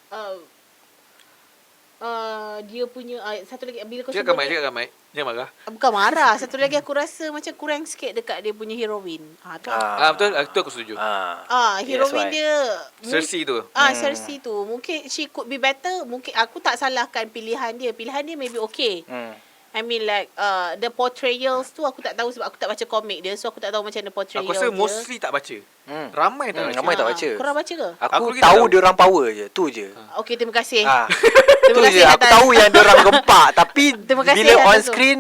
dia punya satu lagi bila kau Cakap ramai. Jangan marah. bukan marah. Satu lagi aku rasa macam kurang sikit dekat dia punya heroine. Tu. Betul. Itu aku setuju. Heroine dia Cersei tu. Cersei tu mungkin she could be better. Mungkin aku tak salahkan pilihan dia. Pilihan dia maybe okay. I mean like the portrayals tu aku tak tahu sebab aku tak baca komik dia. So aku tak tahu macam mana portrayal Aku rasa dia. mostly tak baca. Ramai tak baca. Ramai tak baca. Korang baca ke? Aku lagi tahu tak dia orang power je. Tu je. Okay, terima kasih. Tu je. Aku tahu yang dia orang gempak. Tapi Terima kasih bila on atas tu. screen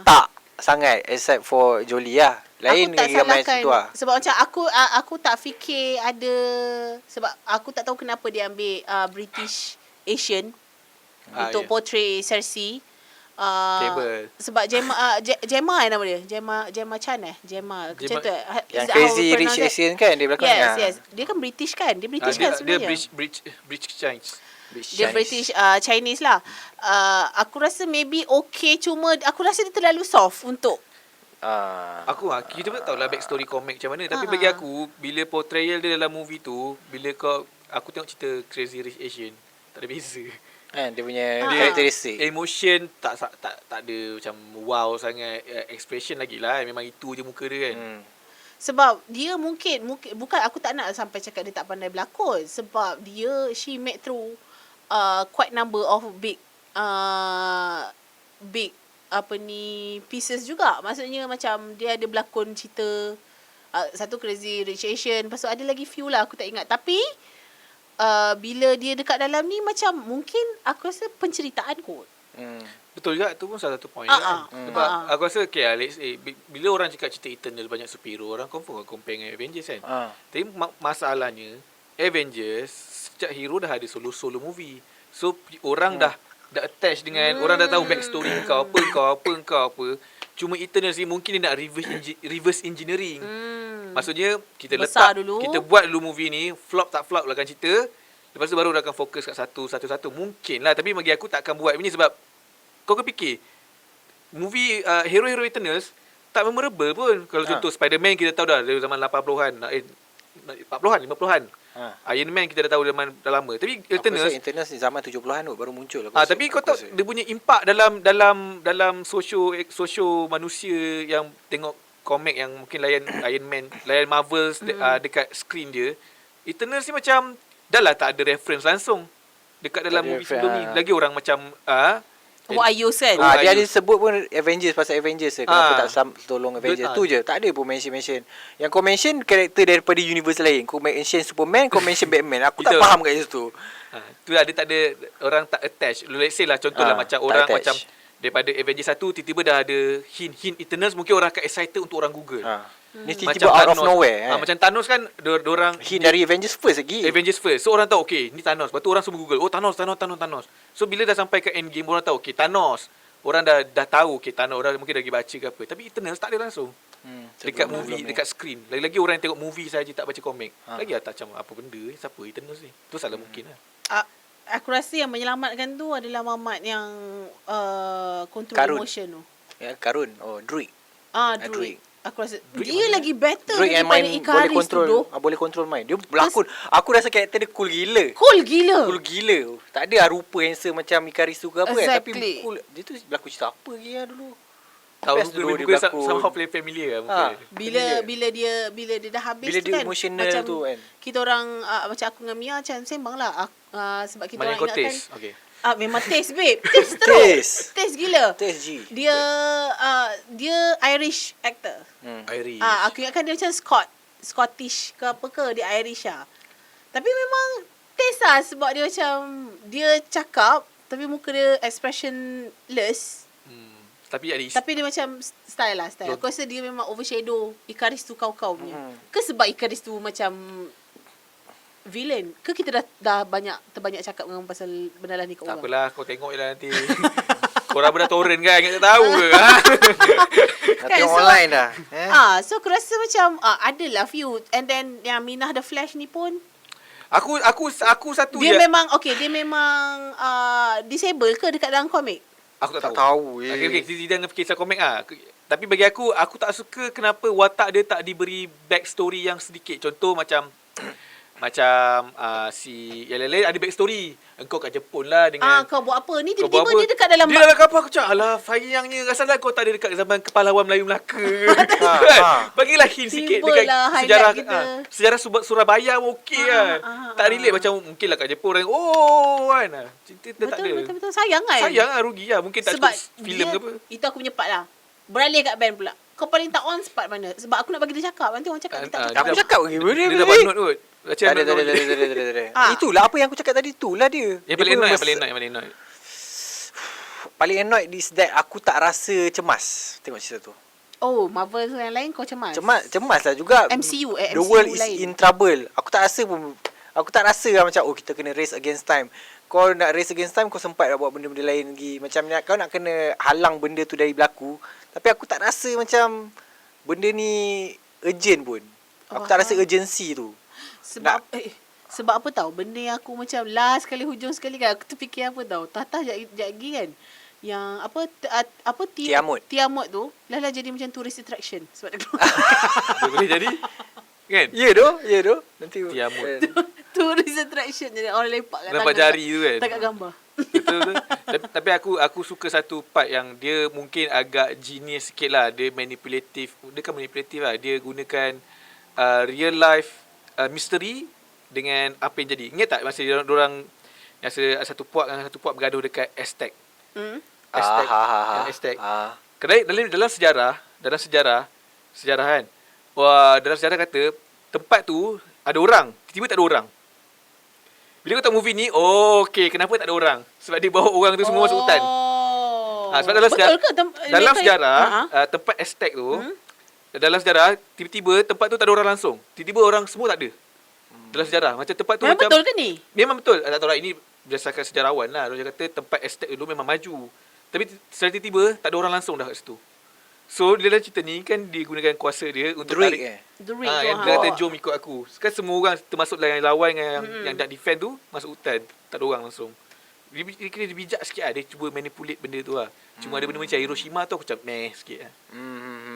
tak sangat. Except for Jolie lah. Lain aku tak lagi ramai salahkan situ lah. sebab macam aku tak fikir ada, sebab aku tak tahu kenapa dia ambil British Asian untuk ya. portray Cersei. Cable. Sebab Gemma nama dia. Gemma Chan Gemma. Macam tu. Yang Crazy Rich Asian kan dia belakang. Yes. Dia kan British kan? Dia British kan Dia sebenarnya. British Chinese. Dia British Chinese lah. Aku rasa maybe okay, cuma aku rasa dia terlalu soft untuk Kita pun tahu lah backstory komik macam mana. Tapi bagi aku, bila portrayal dia dalam movie tu, bila aku tengok cerita Crazy Rich Asian, tak ada beza. kan dia punya karakteristik. Emotion tak ada macam wow sangat, expression lagi lah. Memang itu je muka dia kan. sebab dia mungkin bukan, aku tak nak sampai cakap dia tak pandai berlakon, sebab she made through quite number of big pieces juga. Maksudnya macam dia ada berlakon cerita satu Crazy Rich Asian, lepas tu ada lagi few lah aku tak ingat. Tapi bila dia dekat dalam ni macam mungkin aku rasa penceritaan kot. Betul juga, tu pun salah satu point kan. Sebab aku rasa let's say bila orang cakap cerita Eternal banyak superhero, orang confirm compare dengan Avengers kan. Tapi masalahnya Avengers sejak hero dah ada solo movie. So orang dah attach dengan orang dah tahu backstory kau apa. Cuma Eternal ni mungkin dia nak reverse engineering. Maksudnya kita Besar letak dulu. kita buat dulu movie ni, flop tak flop lah kan cerita. Lepas tu baru dia akan fokus kat satu. Mungkin lah, tapi bagi aku tak akan buat ini sebab kau fikir movie hero-hero Eternals tak memorable pun. Kalau contoh Spider-Man kita tahu dah dari zaman 80-an, 40-an, 50-an. Iron Man kita dah tahu dah lama. Tapi Eternals Eternals ni zaman 70-an tu baru muncul. tapi kau tahu dia punya impak dalam sosio manusia yang tengok komik yang mungkin layan Iron Man, layan Marvel dekat screen dia. Eternals ni macam dah lah tak ada reference langsung dekat dalam movie sebelum ni. Lagi orang macam Ayus kan? dia ada sebut pun Avengers, pasal Avengers kenapa tak tolong Avengers tu je. Tak ada pun mention. Yang kau mention karakter daripada universe lain. Kau mention Superman, kau mention Batman. Aku tak faham kat situ. tu lah, dia tak ada, orang tak attach. Let's say lah contoh lah macam orang attach. macam daripada Avengers 1 tiba-tiba dah ada hint Eternals, mungkin orang akan excited untuk orang Google. Ni tiba-tiba out of nowhere. Macam Thanos kan orang hint dari Avengers first lagi. Avengers first. So orang tahu okay ni Thanos. Lepas tu orang semua Google, oh Thanos. So bila dah sampai ke Endgame orang tahu okay Thanos. Orang dah tahu okay Thanos, orang mungkin dah pergi baca ke apa. Tapi Eternals tak ada langsung. Dekat movie, dekat screen. Lagi-lagi orang yang tengok movie saja tak baca komik. Lagi tak macam apa benda ni, siapa Eternals ni. Tu salah mungkin lah. Aku rasa yang menyelamatkan tu adalah Mamat yang control Karun. emotion tu. Ya, Karun. Oh, Druid. Druid. Aku rasa Druid dia lagi better Druid yang daripada main boleh Icarus control, tu. boleh control mind. Dia berlakon. Aku rasa karakter dia cool gila. Cool gila. Cool gila. Tak ada rupa handsome macam Icarus tu ke apa kan. Tapi Exactly. cool. Dia tu berlakon cerita apa lagi lah dulu. Tahu Best muka dulu dia muka berlakon. somehow play familiar lah muka. Bila dia dah habis Bila tu dia kan emotional macam tu kan. kita orang macam aku dengan Mia macam sembang lah sebab kita Mana orang kau ingatkan taste? Okay. memang taste babe. Taste terus. Taste gila. Taste G. Dia Irish actor. Irish. Aku ingatkan dia macam Scottish ke apa ke, dia Irish lah. Tapi memang taste lah sebab dia macam dia cakap tapi muka dia expressionless. Tapi Tapi dia macam style lah. Aku rasa dia memang overshadow Icarus tu kau-kau punya. Ke sebab Icarus tu macam villain? Ke kita dah terbanyak cakap dengan pasal benda lah ni kat tak orang? apalah, kau tengok je lah nanti. Korang pernah torrent kan? Ingat tak tahu ke? Nak tengok online dah. So aku rasa macam adalah few. And then yang Minah the Flash ni pun Aku satu dia je. Dia memang disable ke dekat dalam komik? Aku tak Tak tahu. tahu. Okay, kita jangan kisah komik ah. Tapi bagi aku tak suka kenapa watak dia tak diberi backstory yang sedikit. Contoh macam si Yelele ada backstory. Engkau kat Jepun lah dengan Kau buat apa? Ni kau tiba-tiba buat apa? dia dekat dalam Dia dalam kapal. Aku cakap alah sayangnya rasalah kau tak ada dekat zaman kepahlawan Melayu Melaka. Bagilah hint sikit dekat Tibalah sejarah highlight kita. sejarah Surabaya okey kan. Tak relate macam mungkinlah kat Jepun orang kan. Cerita dia tak ada. Betul. Sayang kan? Sayang lah, rugi lah. Mungkin tak Sebab cukup filem ke apa. Itu aku punya part lah. Beralih kat band pula. Kau paling tak on part mana? Sebab aku nak bagi dia cakap. Nanti orang cakap dia tak cakap. Aku cakap lagi. Dia dapat note kot. Macam Tak ada. Itulah apa yang aku cakap tadi. Itulah dia. Yang paling annoyed. Paling annoyed is that aku tak rasa cemas tengok cerita tu. Oh, Marvel yang lain kau cemas? Cemas lah juga. MCU The MCU world is lain. in trouble. Aku tak rasa lah macam kita kena race against time. Kau nak race against time, kau sempat nak buat benda-benda lain lagi. Macam kau nak kena halang benda tu dari berlaku. Tapi aku tak rasa macam benda ni urgent pun. Aku tak rasa urgency tu. Sebab apa tahu, benda yang aku macam last kali, hujung sekali kan, aku terfikir apa tahu, Tata sekejap lagi kan, yang Tiamut tu lah jadi macam tourist attraction sebab dia keluar. Dia boleh jadi kan? Ya doh. Nanti Tiamut. Tourist attraction, jadi orang lepak kat Nampak tangan, jari tu kan? tak kat gambar. Betul. Tapi aku suka satu part yang dia mungkin agak genius sikit lah. Dia manipulatif. Dia kan manipulatif lah. Dia gunakan real life mystery dengan apa yang jadi. Ingat tak masa diorang satu puak bergaduh dekat Aztec. Aztec. Kerana dalam sejarah kan. Dalam sejarah kata tempat tu ada orang, tiba-tiba tak ada orang. Bila kau tengok movie ni, okey, kenapa tak ada orang? Sebab dia bawa orang tu semua masuk hutan. Sebab dalam sejarah tempat Aztec tu, dalam sejarah tiba-tiba tempat tu tak ada orang langsung. Tiba-tiba orang semua tak ada. Dalam sejarah macam tempat tu memang macam betul ke ni? Memang betul. Tak tahu lah, ini berdasarkan sejarawan lah. Dia kata tempat Aztec dulu memang maju. Tapi secara tiba-tiba tak ada orang langsung dah kat situ. So dalam cerita ni kan dia gunakan kuasa dia untuk Druid tarik. Druid Yang dia kata jom ikut aku. Sekarang semua orang termasuk yang lawan dengan yang nak defend tu masuk hutan. Tak ada orang langsung. Dia kira dia bijak sikit lah. Dia cuba manipulate benda tu lah. Cuma ada benda macam Hiroshima tu aku macam meh sikit lah.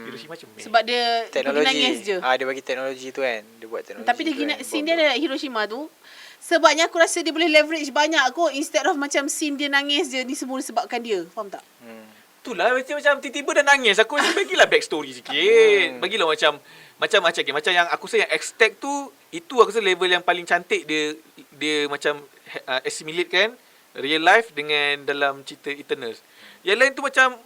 Hiroshima macam meh. Sebab dia pergi nangis je. Dia bagi teknologi tu kan. Dia buat teknologi. Tapi dia gina scene dia ada Hiroshima tu. Sebabnya aku rasa dia boleh leverage banyak kot. Instead of macam scene dia nangis je, ni semua disebabkan dia. Faham tak? Itulah macam tiba-tiba dah nangis. Aku bagilah backstory sikit. Bagilah macam yang aku rasa yang Aztec tu, itu aku rasa level yang paling cantik dia macam assimilate kan real life dengan dalam cerita Eternals. Yang lain tu macam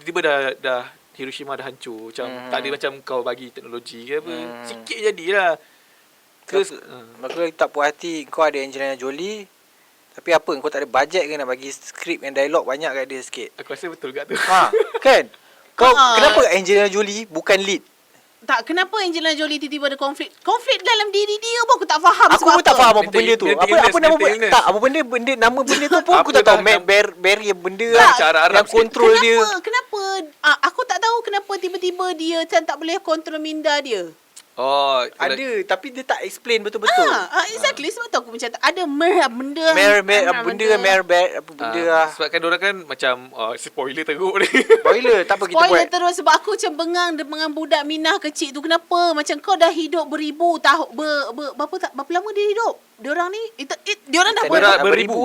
tiba-tiba dah Hiroshima dah hancur. Macam tak ada macam kau bagi teknologi ke apa. Sikit jadilah. Terus aku tak puas hati kau ada Angelina Jolie. Tapi apa, kau tak ada bajet ke nak bagi skrip yang dialog banyak kat dia sikit? Aku rasa betul kat tu. Kan? Kenapa Angelina Jolie bukan lead? Tak, kenapa Angelina Jolie tiba-tiba ada konflik? Konflik dalam diri dia pun aku tak faham. Aku pun tak faham apa benda tu. Apa nama benda tu pun aku tak tahu. Barrier benda yang kontrol dia. Kenapa? Aku tak tahu kenapa tiba-tiba dia tak boleh kontrol minda dia. Ada, tapi dia tak explain betul-betul. Exactly. Sebab tu aku macam ada benda Sebab kan diorang kan macam spoiler teruk ni. Spoiler, tak apa kita buat. Spoiler terus sebab aku macam bengang dengan budak Minah kecil tu. Kenapa? Macam kau dah hidup beribu tahun. Berapa lama dia hidup? Diorang ni diorang dah beribu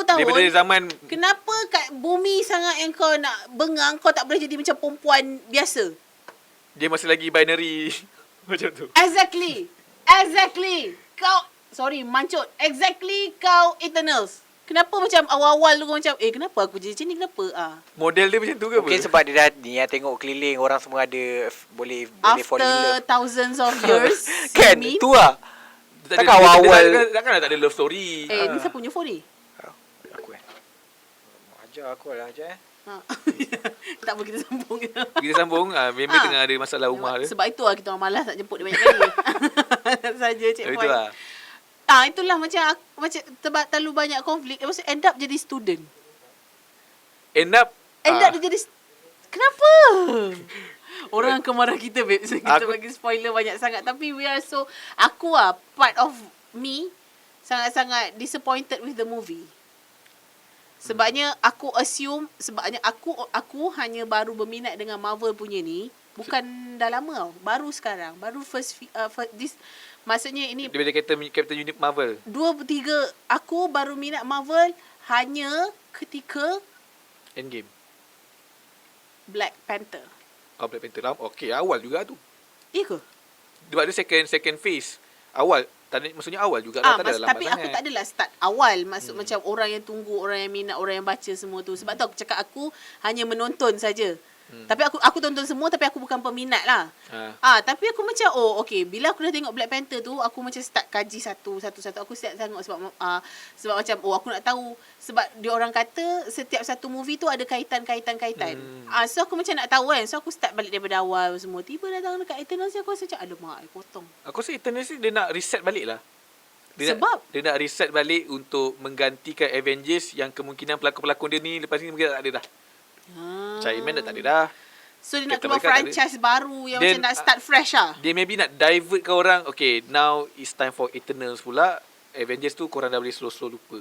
tahun. Daripada zaman, kenapa kat bumi sangat yang kau nak bengang, kau tak boleh jadi macam perempuan biasa? dia masih lagi binary macam tu. Exactly. Kau mancut. Exactly kau Eternals. Kenapa macam awal-awal tu kau macam kenapa aku jadi macam ni, kenapa? Model dia macam tu ke apa? Mungkin sebab dia dah ni tengok keliling orang semua ada boleh fall in love. After thousands of years. Kan tu lah. Takkan awal takkan tak ada love story. Ni siapa punya phone ni? Aku ajar aku lah ajar Tak apa, kita sambung. Kita sambung. Member tengah ada masalah rumah dia. Sebab itu kita orang malas nak jemput dia banyak kali. Saja checkpoint. Itulah. Itulah macam sebab terlalu banyak konflik. Lepas tu end up jadi student. End up dia jadi kenapa? Orang akan marah kita, babe. So, kita bagi spoiler banyak sangat. Tapi we are so... part of me sangat-sangat disappointed with the movie. Sebabnya aku assume, aku hanya baru berminat dengan Marvel punya ni. Bukan dah lama tau. Baru sekarang. Baru maksudnya ini... Dia kata Captain Unit Marvel. 2-3 aku baru minat Marvel hanya ketika Endgame. Black Panther. Black Panther lah. Okey, awal juga tu. Iya ke? Sebab dia second phase. Awal. Maksudnya awal juga lah. Tapi aku tak adalah start awal. Maksud macam orang yang tunggu, orang yang minat, orang yang baca semua tu. Sebab tu aku cakap aku hanya menonton saja. Tapi aku tonton semua tapi aku bukan peminat lah. Tapi aku macam okay, bila aku dah tengok Black Panther tu, aku macam start kaji satu. Aku start tengok sebab macam aku nak tahu, sebab dia orang kata setiap satu movie tu ada kaitan. So aku macam nak tahu kan. So aku start balik daripada awal semua. Tiba datang dekat Eternals, aku rasa macam alamak, potong. Aku rasa Eternals ni dia nak reset balik lah. Sebab? Dia nak reset balik untuk menggantikan Avengers yang kemungkinan pelakon-pelakon dia ni lepas ni mungkin tak ada dah. Macam Iron Man dah tak ada dah. So dia nak keluar franchise baru yang macam nak start fresh lah. Dia maybe nak divert ke orang. Okay, now it's time for Eternals pula. Avengers tu korang dah boleh slow-slow lupa.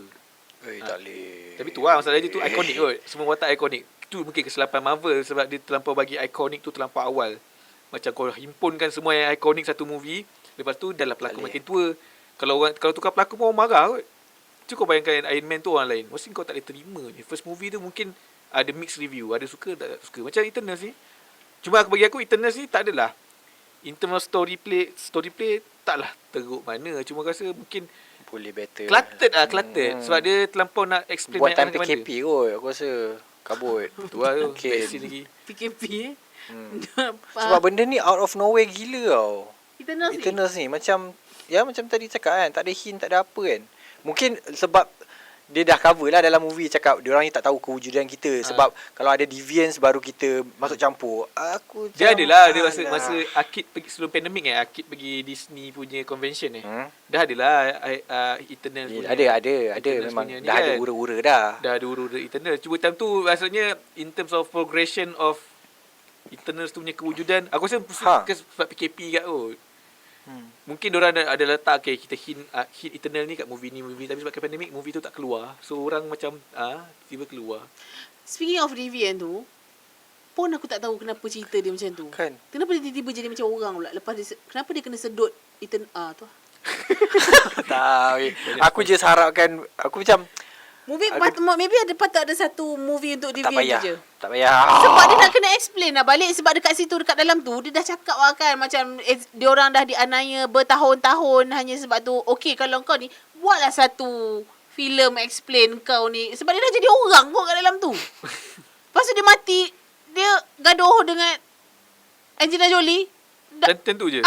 Tak boleh. Tapi tu lah masalah dia tu ikonik kot. Semua watak ikonik. Itu mungkin kesilapan Marvel sebab dia terlampau bagi ikonik tu terlampau awal. Macam kau himpunkan semua yang ikonik satu movie, lepas tu dah lah pelakon makin tua. Kalau tukar pelakon pun orang marah kot. Cukup bayangkan Iron Man tu orang lain. Mesti kau tak boleh terima ni. First movie tu mungkin ada mixed review, ada suka tak suka. Macam Eternals ni. Cuma bagi aku Eternals ni tak adalah in terms of story play taklah teruk mana. Cuma rasa mungkin boleh better. Cluttered sebab dia terlampau nak explain buat time mana. PKP kot aku rasa. Kabut. Tu lah tu. Okay. Vaksin lagi. PKP Sebab benda ni out of nowhere gila tau. Eternals ni macam macam tadi cakap kan, tak ada hint, tak ada apa kan. Mungkin sebab dia dah cover lah dalam movie, cakap diorang ni tak tahu kewujudan kita. Sebab kalau ada deviance baru kita masuk campur. Aku dia adalah dia masa Akid pergi sebelum pandemik Akid pergi Disney punya convention dah adalah Eternals punya. Ada memang dah ada ura-ura dah. Dah ada ura-ura Eternals. Cuba time tu maksudnya in terms of progression of Eternals tu punya kewujudan, aku rasa sebab PKP kat kot. Mungkin diorang ada letak kita hint Eternal ni kat movie tapi sebab pandemik movie tu tak keluar. So orang macam tiba keluar. Speaking of deviant tu, pun aku tak tahu kenapa cerita dia macam tu. Kan? Kenapa dia tiba-tiba jadi macam orang pula lepas kenapa dia kena sedut tu. Tak. Aku just harapkan aku macam maybe patut ada satu movie untuk deviant tu je. Tak payah. Sebab dia nak kena explain lah balik. Sebab dekat situ, dekat dalam tu, dia dah cakap lah kan. Macam diorang dah dianiaya bertahun-tahun hanya sebab tu. Okay, kalau kau ni, buatlah satu filem explain kau ni. Sebab dia dah jadi orang kau kat dalam tu. Lepas tu dia mati, dia gaduh dengan Angelina Jolie. Tentu je.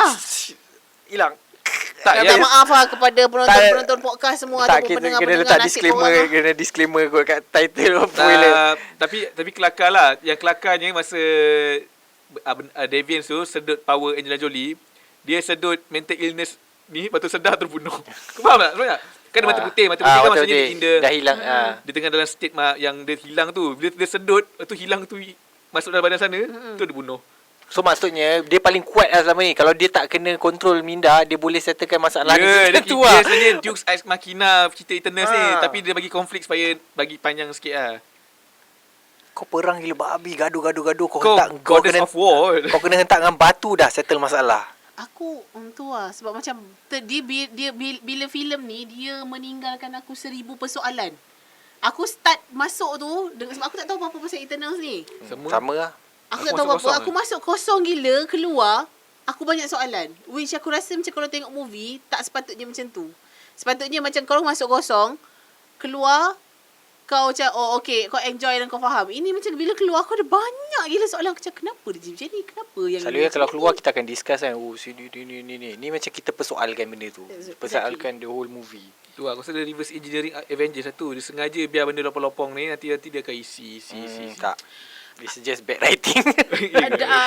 Hilang. Minta maaf lah kepada penonton podcast semua ataupun pendengar-pendengar nasib orang. Kena disclaimer kot kat title. Tapi kelakar lah. Yang kelakarnya masa Deviant tu sedut power Angelina Jolie, dia sedut mental illness ni, lepas tu sedar terbunuh. Kau faham tak? Sebenarnya kan mata putih kan maksudnya dia dah hilang. Dia tengah dalam state yang dia hilang tu. Bila dia sedut, lepas tu hilang tu masuk dalam badan sana, tu dia bunuh. So maksudnya dia paling kuat lah selama ni. Kalau dia tak kena kontrol minda, dia boleh settlekan masalah ni. Dia sebenarnya Deus Ex Machina cerita Eternals ni. Tapi dia bagi konflik supaya bagi panjang sikit lah. Kau perang gila babi, gaduh. Kau Goddess of War. Kau kena hentak dengan batu dah settle masalah. Aku tu lah. Sebab macam dia bila filem ni, dia meninggalkan aku 1000 persoalan. Aku start masuk tu sebab aku tak tahu apa-apa pasal Eternals ni. Sama lah. Aku tak tahu apa-apa. Aku masuk kosong gila, keluar, aku banyak soalan. Which aku rasa macam kalau tengok movie, tak sepatutnya macam tu. Sepatutnya macam kalau masuk kosong, keluar, kau macam, okay, kau enjoy dan kau faham. Ini macam bila keluar, aku ada banyak gila soalan. Aku macam, kenapa dia macam ni? Kenapa yang selalunya kalau keluar, kita akan discuss kan, ni. Ni macam kita persoalkan benda tu. Persoalkan the whole movie. Tu aku rasa dia reverse engineering Avengers satu. Dia sengaja biar benda lopong-lopong ni, nanti dia akan isi. Tak. It's just bad writing.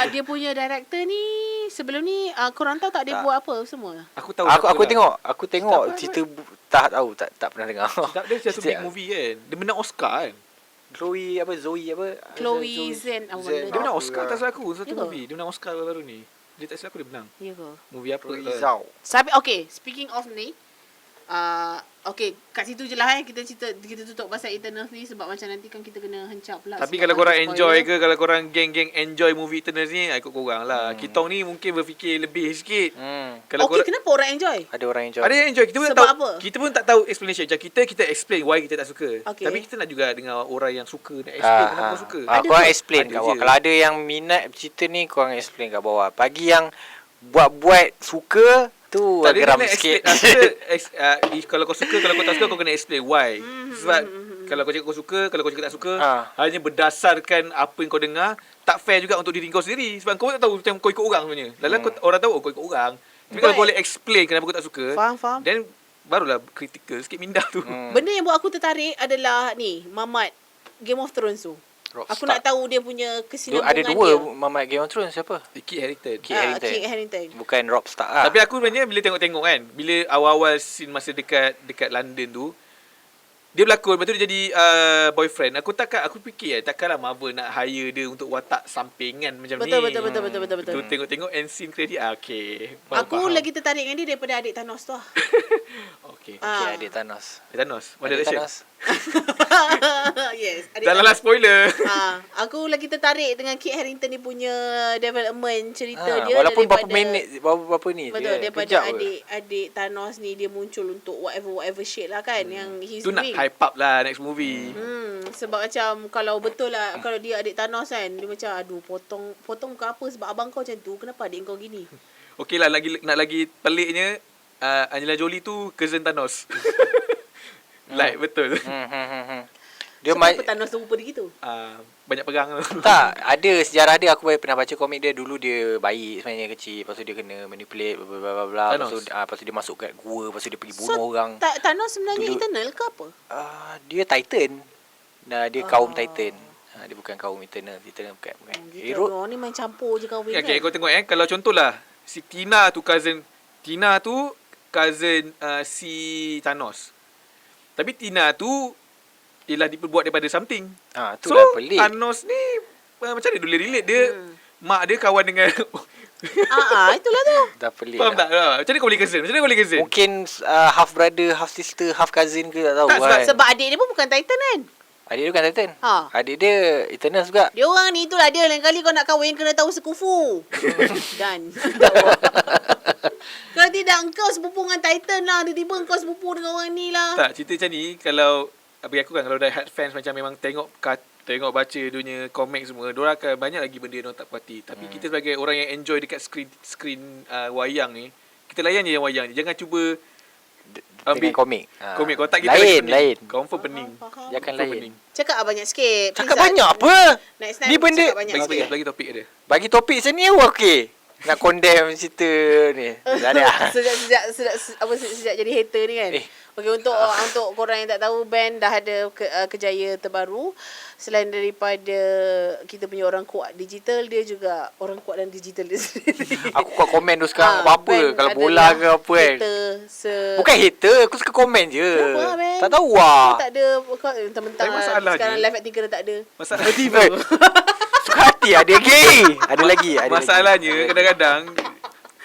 Dia punya director ni sebelum ni korang tahu tak dia buat apa semua? Aku tahu. Aku tengok cerita tak pernah dengar. Dia satu big movie kan. Dia menang Oscar kan. Chloe Zen. Dia menang Oscar tak salah aku satu movie. Dia menang Oscar baru ni. Dia tak salah aku dia menang. Ya ke? Movie apa? Okay, speaking of ni, okay, kat situ je lah kita tutup pasal Eternals ni sebab macam nanti kan kita kena hencap pula. Tapi kalau korang enjoy ke, kalau korang geng-geng enjoy movie Eternals ni, ikut korang lah. Kitong ni mungkin berfikir lebih sikit. Kalau kenapa orang enjoy? Ada orang enjoy. Ada yang enjoy. Kita pun sebab tahu, apa? Kita pun tak tahu explanation. Macam kita explain why kita tak suka. Okay. Tapi kita nak juga dengar orang yang suka nak explain kenapa kau suka. Korang explain kat bawah. Kalau ada yang minat cerita ni, korang explain kat bawah. Bagi yang buat suka tu geram sikit. Kalau kau suka, kalau kau tak suka, kau kena explain why. Sebab Kalau kau cakap kau suka, kalau kau cakap tak suka, Ah. hanya berdasarkan apa yang kau dengar, tak fair juga untuk diri kau sendiri. Sebab kau tak tahu macam kau ikut orang sebenarnya. Lalu orang tahu kau ikut orang. Tapi kalau But- kau boleh explain kenapa kau tak suka, Faham. then barulah critical sikit minda tu. Benda yang buat aku tertarik adalah ni, Mamat Game of Thrones tu. Aku nak tahu dia punya kesinambungan Ada dia. dua Mamat Game of Thrones, siapa? Kit Harington. Kit Harington. Kit Harington. Bukan Rob Stark lah. Tapi aku sebenarnya bila tengok-tengok kan, bila awal-awal scene masa dekat London tu, dia berlakon, lepas tu dia jadi boyfriend. Aku fikir takkanlah Marvel nak hire dia untuk watak sampingan macam Betul, ni. betul. Tu tengok-tengok end scene credit, okay. Aku lagi tertarik dengan dia daripada adik Thanos tu lah. Okay. Okay, adik Thanos. Thanos, One Adik Direction. Thanos. Yes. Adik Dah Thanos. lah spoiler. Aku lagi tertarik dengan Kit Harington ni punya development cerita dia Walaupun daripada, berapa minit, berapa ni betul, dia. daripada kejap ke? adik Thanos ni dia muncul untuk whatever shit lah kan yang he's Tu nak doing. hype up lah next movie. Sebab macam kalau betul lah, kalau dia adik Thanos kan, dia macam aduh potong bukan apa sebab abang kau macam tu, kenapa adik kau gini? Okay lah, nak lagi peliknya, Angelina Jolie tu cousin Thanos. Like betul. Dia Sebab apa Thanos tu rupa dia gitu? Banyak pegang tu. tak, ada sejarah dia, aku pernah baca komik dia. Dulu dia baik sebenarnya kecil, lepas tu dia kena manipulate bla bla bla bla. Lepas tu dia masuk kat gua, lepas tu dia pergi bunuh orang. Thanos sebenarnya Dulu- eternal ke apa? Dia Titan. Dia kaum Titan. Dia bukan kaum Eternal. Eternal bukan. Gitu. Orang ni main campur je kahwin Okay, kan. kau tengok kalau contohlah si Tina tu cousin si Thanos. Tapi Tina tu ialah diperbuat daripada something. Tu So dah pelik. Thanos ni macam mana boleh relate dia? Mak dia kawan dengan Itulah tu. Dah pelik faham lah. tak? Macam mana kau boleh cousin? Mungkin half brother, half sister, half cousin ke, tak tahu Tak, kan. Sebab adik dia pun bukan Titan kan. Adik dia bukan Titan. Ha. Adik dia Eternal juga. Dia orang ni itulah dia, lain kali kau nak kahwin kena tahu sekufu. Dan kalau tidak engkau sepupu dengan Titan lah, tiba-tiba engkau sepupu dengan orang ni lah. Tak, cerita macam ni kalau bagi aku kan, kalau die hard fans macam memang tengok baca dunia komik semua, diorang akan banyak lagi benda yang diorang tak puas hati. Tapi kita sebagai orang yang enjoy dekat screen wayang ni, kita layan je yang wayang ni. Jangan cuba Dengan komik. komik kotak kita Lain. confirm pening. Faham. Dia akan Confirm lain. pening. Cakap banyak sikit. Cakap Please, banyak apa? Next Ni benda cakap banyak sikit. Bagi topik ada. bagi topik macam ni okey. Nak condemn cerita ni. Tak ada. sejak jadi hater ni kan. Okey, untuk korang yang tak tahu, Ben dah ada kejaya terbaru. Selain daripada kita punya orang kuat digital, dia juga orang kuat dan digital dia sendiri. Aku kuat komen tu sekarang apa-apa Ben kalau adalah bola ke apa kan. hater Bukan hater, aku suka komen je. Kenapa lah, Ben? Tak tahu Kau lah. tak ada mentang-mentang Tapi masalahnya- sekarang live at 3 dah tak ada. Masalah Tiba. Suka hati ada lagi. Ada lagi. masalahnya kadang-kadang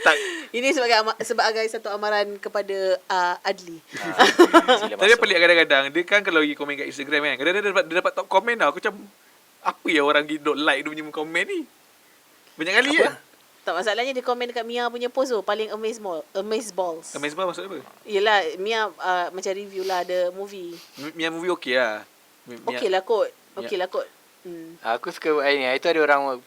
tak. Ini sebagai satu amaran kepada Adli. Tapi pelik kadang-kadang dia kan kalau pergi komen kat Instagram kan, kadang-kadang dia dapat top komen tau. Aku macam apa yang orang dok like dia punya komen ni. Banyak kali je. Tak, masalahnya dia komen dekat Mia punya post tu, paling amaze balls. Amaze Bar maksud apa? Yelah, Mia macam review lah the movie. Mia movie okey lah. Okey lah kot. Okey lah kot. Aku suka buat ni. Itu ada orang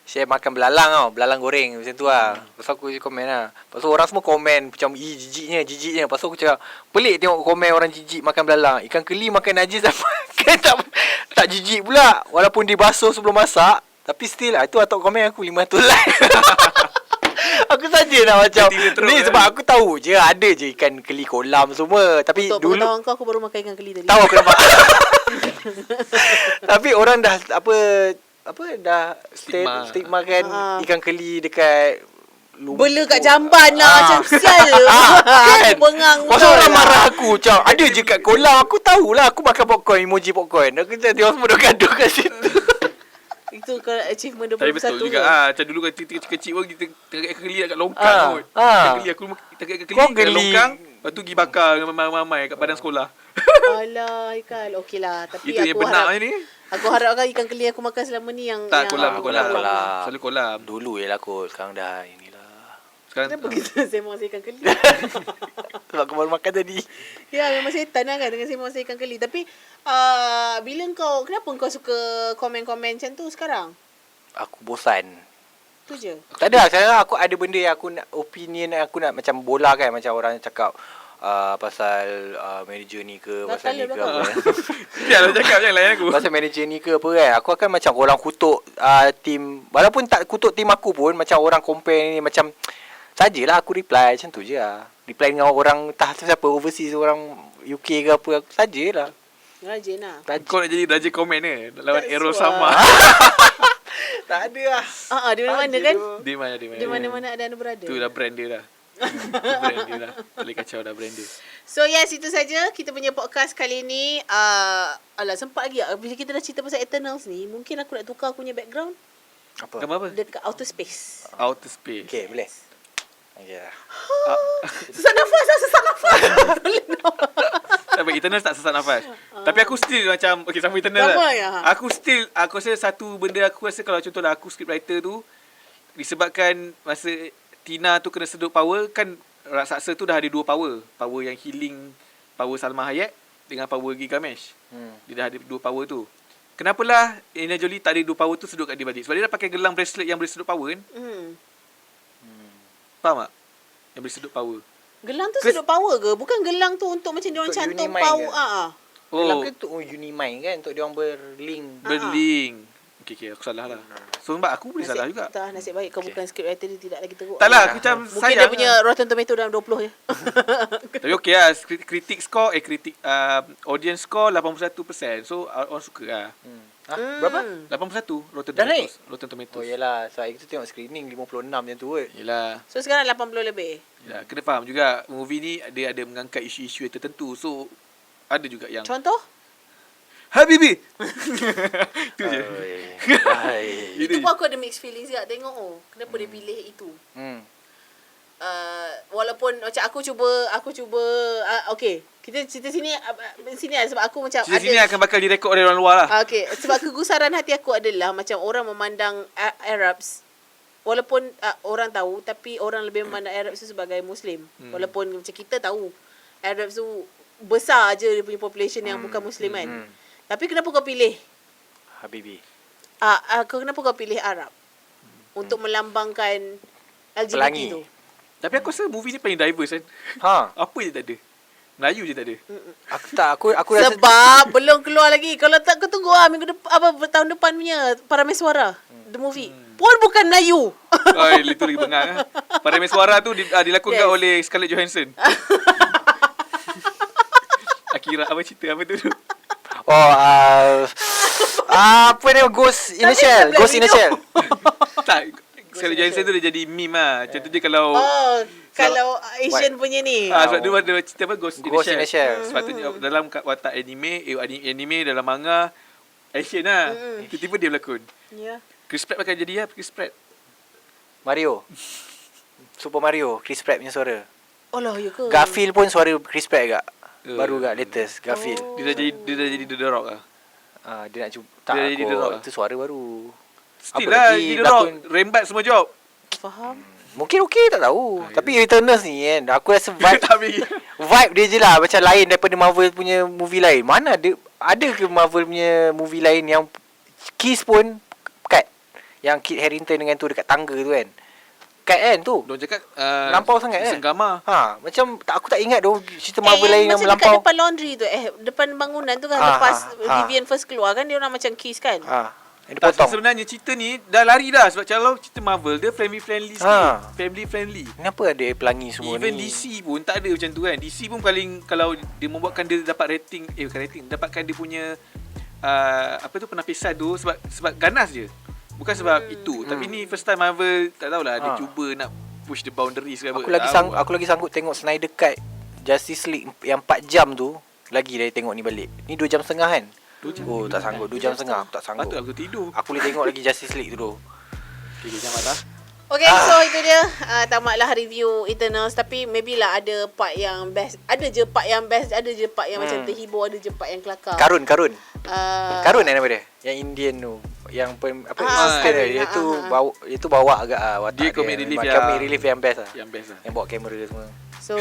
share makan belalang tau. Belalang goreng macam tu lah. Lepas tu aku komen lah. Lepas tu orang semua komen macam jijiknya. Lepas tu aku cakap pelik tengok komen orang jijik makan belalang. Ikan keli makan najis apa. Kan tak jijik pula. Walaupun dibasuh sebelum masak. Tapi still itu atau komen aku 500 like. Aku saja nak macam ni sebab aku tahu je ada je ikan keli kolam semua. Tapi Untuk dulu pengetahuan kau, aku baru makan ikan keli tadi. tahu aku nampak. Tapi orang dah dah stigma kan ikan keli dekat Bela kat jamban lah macam sial. kan? Bengang. Masa orang marah aku macam ada je kat kolam. Aku tahulah aku makan popcorn, emoji popcorn. Aku tengok semua dah gaduh kat situ. Itu kalau achievement 21 Tapi betul juga ke? Macam dulu ketika kecil-kecil pun kita tengok ikan keli kat longkang kot. Ikan keli aku tengok ikan keli Kau kat geli. longkang, lepas tu pergi bakar dengan mamai kat badan sekolah. Alah, Ikal. Okey lah. Tapi Itu yang aku benak harap, ni. aku harapkan ikan keli aku makan selama ni yang Tak, yang kolam. kolam. Selalu kolam. Dulu je lah kot. Sekarang dah inilah. Sekarang Kenapa kita sembang pasal ikan keli? Sebab aku baru makan tadi. Ya, memang setan lah kan dengan sembang pasal ikan keli. Tapi kenapa kau suka komen-komen macam tu sekarang? Aku bosan. Tu je. Tak ada. Sekarang aku ada benda yang aku nak opinion, aku nak macam bola kan. Macam orang cakap pasal manager ni ke, Dah pasal ni kala ke dah apa. Biarlah cakap yang lain aku. Pasal manager ni ke apa kan. Aku akan macam orang kutuk team. Walaupun tak kutuk team aku pun, macam orang compare ni macam sajalah aku reply macam tu je lah. Reply dengan orang entah siapa overseas, orang UK ke apa, sajalah. Rajin lah. Kau nak jadi raja komen ke? Lawan Tak Errol suar. Sama. Tak ada lah. Di mana-mana kan? Di mana? Di mana-mana ada anda berada. Tu dah brand dia dah. Brand dia dah. Boleh kacau dah brand dia. So yes, itu saja kita punya podcast kali ni. Alah, sempat lagi tak? Bila kita dah cerita pasal Eternals ni, mungkin aku nak tukar aku punya background Apa? Gambar apa? dekat outer space. Outer space. Okay, boleh. Okay lah. Susah nafas lah, susah nafas. Boleh nak. Tapi Eternals tak sesak nafas. Tapi aku still macam okay, sama Eternals Sama lah. ya? Aku rasa satu benda aku rasa kalau contohlah aku scriptwriter tu, disebabkan masa Tina tu kena sedut power kan, raksasa tu dah ada 2 power. Power yang healing, power Salma Hayek dengan power Gilgamesh. Dia dah ada 2 power tu. Kenapalah Angelina Jolie tak ada 2 power tu sedut kat dia balik? Sebab dia dah pakai gelang bracelet yang boleh sedut power kan? Faham tak? Yang boleh sedut power. Gelang tu sedut power ke? Bukan gelang tu untuk macam dia orang Untuk cantum Unimind power. ke? Dalam ke tu Unimind kan, untuk dia orang berlink. Berlink. Okay, aku salah lah. So sebab aku boleh salah juga. Tak, nasib baik kau bukan scriptwriter, dia tidak lagi teruk. Tak lah, aku macam Mungkin sayang dia punya lah. Rotten Tomato dalam 20 je. Tapi okey lah, kritik score, audience score 81%. So orang suka lah. Berapa? 81 Rotten Dah naik? Tomatoes. Rotten Tomatoes. Oh yalah, saya itu tengok screening 56 macam tu kot. Yelah. So sekarang 80 lebih. Yelah, kena faham juga movie ni dia ada mengangkat isu-isu yang tertentu. So ada juga yang Contoh? Habibi. Itu je. Itu pun aku ada mixed feelings juga. Tengok kenapa dia pilih itu. Walaupun macam aku cuba okay, kita cerita sini lah, sebab aku macam Sini akan bakal direkod oleh orang luar lah. Okay, sebab kegusaran hati aku adalah macam orang memandang Arabs, walaupun orang tahu, tapi orang lebih memandang Arabs tu sebagai Muslim. Walaupun macam kita tahu Arabs tu besar je dia punya population yang bukan Muslim kan. Tapi kenapa kau pilih Habibi. kenapa kau pilih Arab untuk melambangkan LGBT Pelangi. tu? Tapi aku rasa movie ni paling diverse kan. Apa je tak ada. Melayu je tak ada. Aku rasa Sebab belum keluar lagi. Kalau tak kau tunggu minggu depan, tahun depan punya Parameswara the movie. Pun bukan Melayu. Itu lagi bengang lah. Parameswara tu dilakonkan Yes. oleh Scarlett Johansson. Akira apa cerita apa tu? apa ni, Ghost in a Shell. Ghost in a Shell. Tak, Scarlett Johansson tu dia jadi meme lah. Contoh dia kalau Kalau Asian punya ni. sebab dia ada cerita apa Ghost in a Shell. Sepatutnya dalam watak anime dalam manga Asian lah. Tiba-tiba dia berlakon. Ya. Chris Pratt bakal jadi Chris Pratt. Mario. Super Mario, Chris Pratt punya suara. Alah, ya ke? Garfield pun suara Chris Pratt agak. Baru agak latest Garfield. Dia dah jadi The Rock lah. Dia nak cuba. Tak, Dia jadi The Rock. itu suara baru. Still Apa lah lagi jadi The Rock. berlakon? Rembat semua job. Faham. Mungkin okey, tak tahu. Tapi Eternals ni kan, aku rasa Tapi vibe dia je lah macam lain daripada Marvel punya movie lain. Mana ada ke Marvel punya movie lain yang kiss pun cut. Yang Kit Harington dengan tu dekat tangga tu kan. Cut kan tu. Diorang cakap Melampau sangat kan. Senggama. Macam aku tak ingat dah cerita Marvel lain yang macam melampau. dekat depan laundry tu. Depan bangunan tu kan, lepas Vivian first keluar kan, dia orang macam kiss kan. Dia Tak, potong. sebenarnya cerita ni dah lari dah. Sebab kalau cerita Marvel dia family-friendly sikit. Family-friendly. Kenapa ada pelangi semua Even ni? DC pun tak ada macam tu kan. DC pun paling kalau dia membuatkan dia dapat rating, bukan rating, dapatkan dia punya apa tu, penapisan tu sebab ganas je. Bukan sebab itu. Tapi ni first time Marvel, tak tahulah dia cuba nak push the boundaries ke apa. Aku lagi sanggup tengok Snyder Cut Justice League yang 4 jam tu. Lagi dari tengok ni balik. Ni 2 jam setengah kan? 2 jam. Oh, tak sanggup. 2 jam setengah aku tak sanggup. Patut aku tidur. Aku boleh tengok lagi Justice League tu dulu. Okay, jangan marah. Okay, so itu dia tamatlah review Eternals. Tapi maybe lah ada part yang best. Ada je part yang best, ada je part yang macam terhibur, ada je part yang kelakar. Karun Karun nama dia. Yang Indian tu. Yang assistant dia. Dia tu bawa agak watak Dia comic relief comic relief yang best lah. Yang best lah. Yang bawa kamera semua. So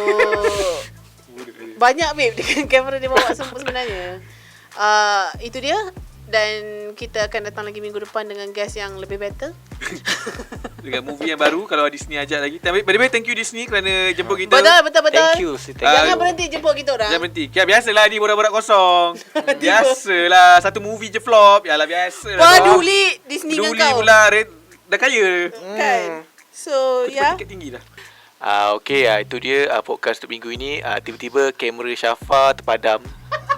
banyak babe dengan kamera dia bawa semua sebenarnya. Itu dia. Dan kita akan datang lagi minggu depan dengan guest yang lebih better. dengan movie yang baru kalau Disney ajak lagi. Tapi by the way, thank you Disney kerana jemput kita. Betul. Thank you. Thank Jangan you. berhenti jemput kita orang. Jangan berhenti. Kan biasalah ni borak-borak kosong. Biasalah satu movie je flop. Yalah biasalah. Peduli Disney dengan Peduli kau. pula dah kaya. Kan. So, Kau ya. tiket tinggi dah. Okey, itu dia podcast untuk minggu ini. Tiba-tiba kamera Syafa terpadam.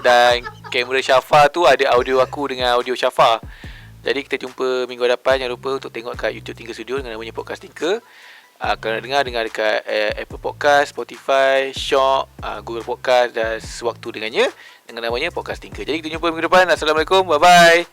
Dan kamera Syafa tu ada audio aku dengan audio Syafa. Jadi kita jumpa minggu hadapan. Jangan lupa untuk tengok kat YouTube Tinker Studio dengan namanya Podcast Tinker. Kalau nak dengar dekat Apple Podcast, Spotify, Shock, Google Podcast dan sewaktu dengannya dengan namanya Podcast Tinker. Jadi kita jumpa minggu depan. Assalamualaikum. Bye-bye.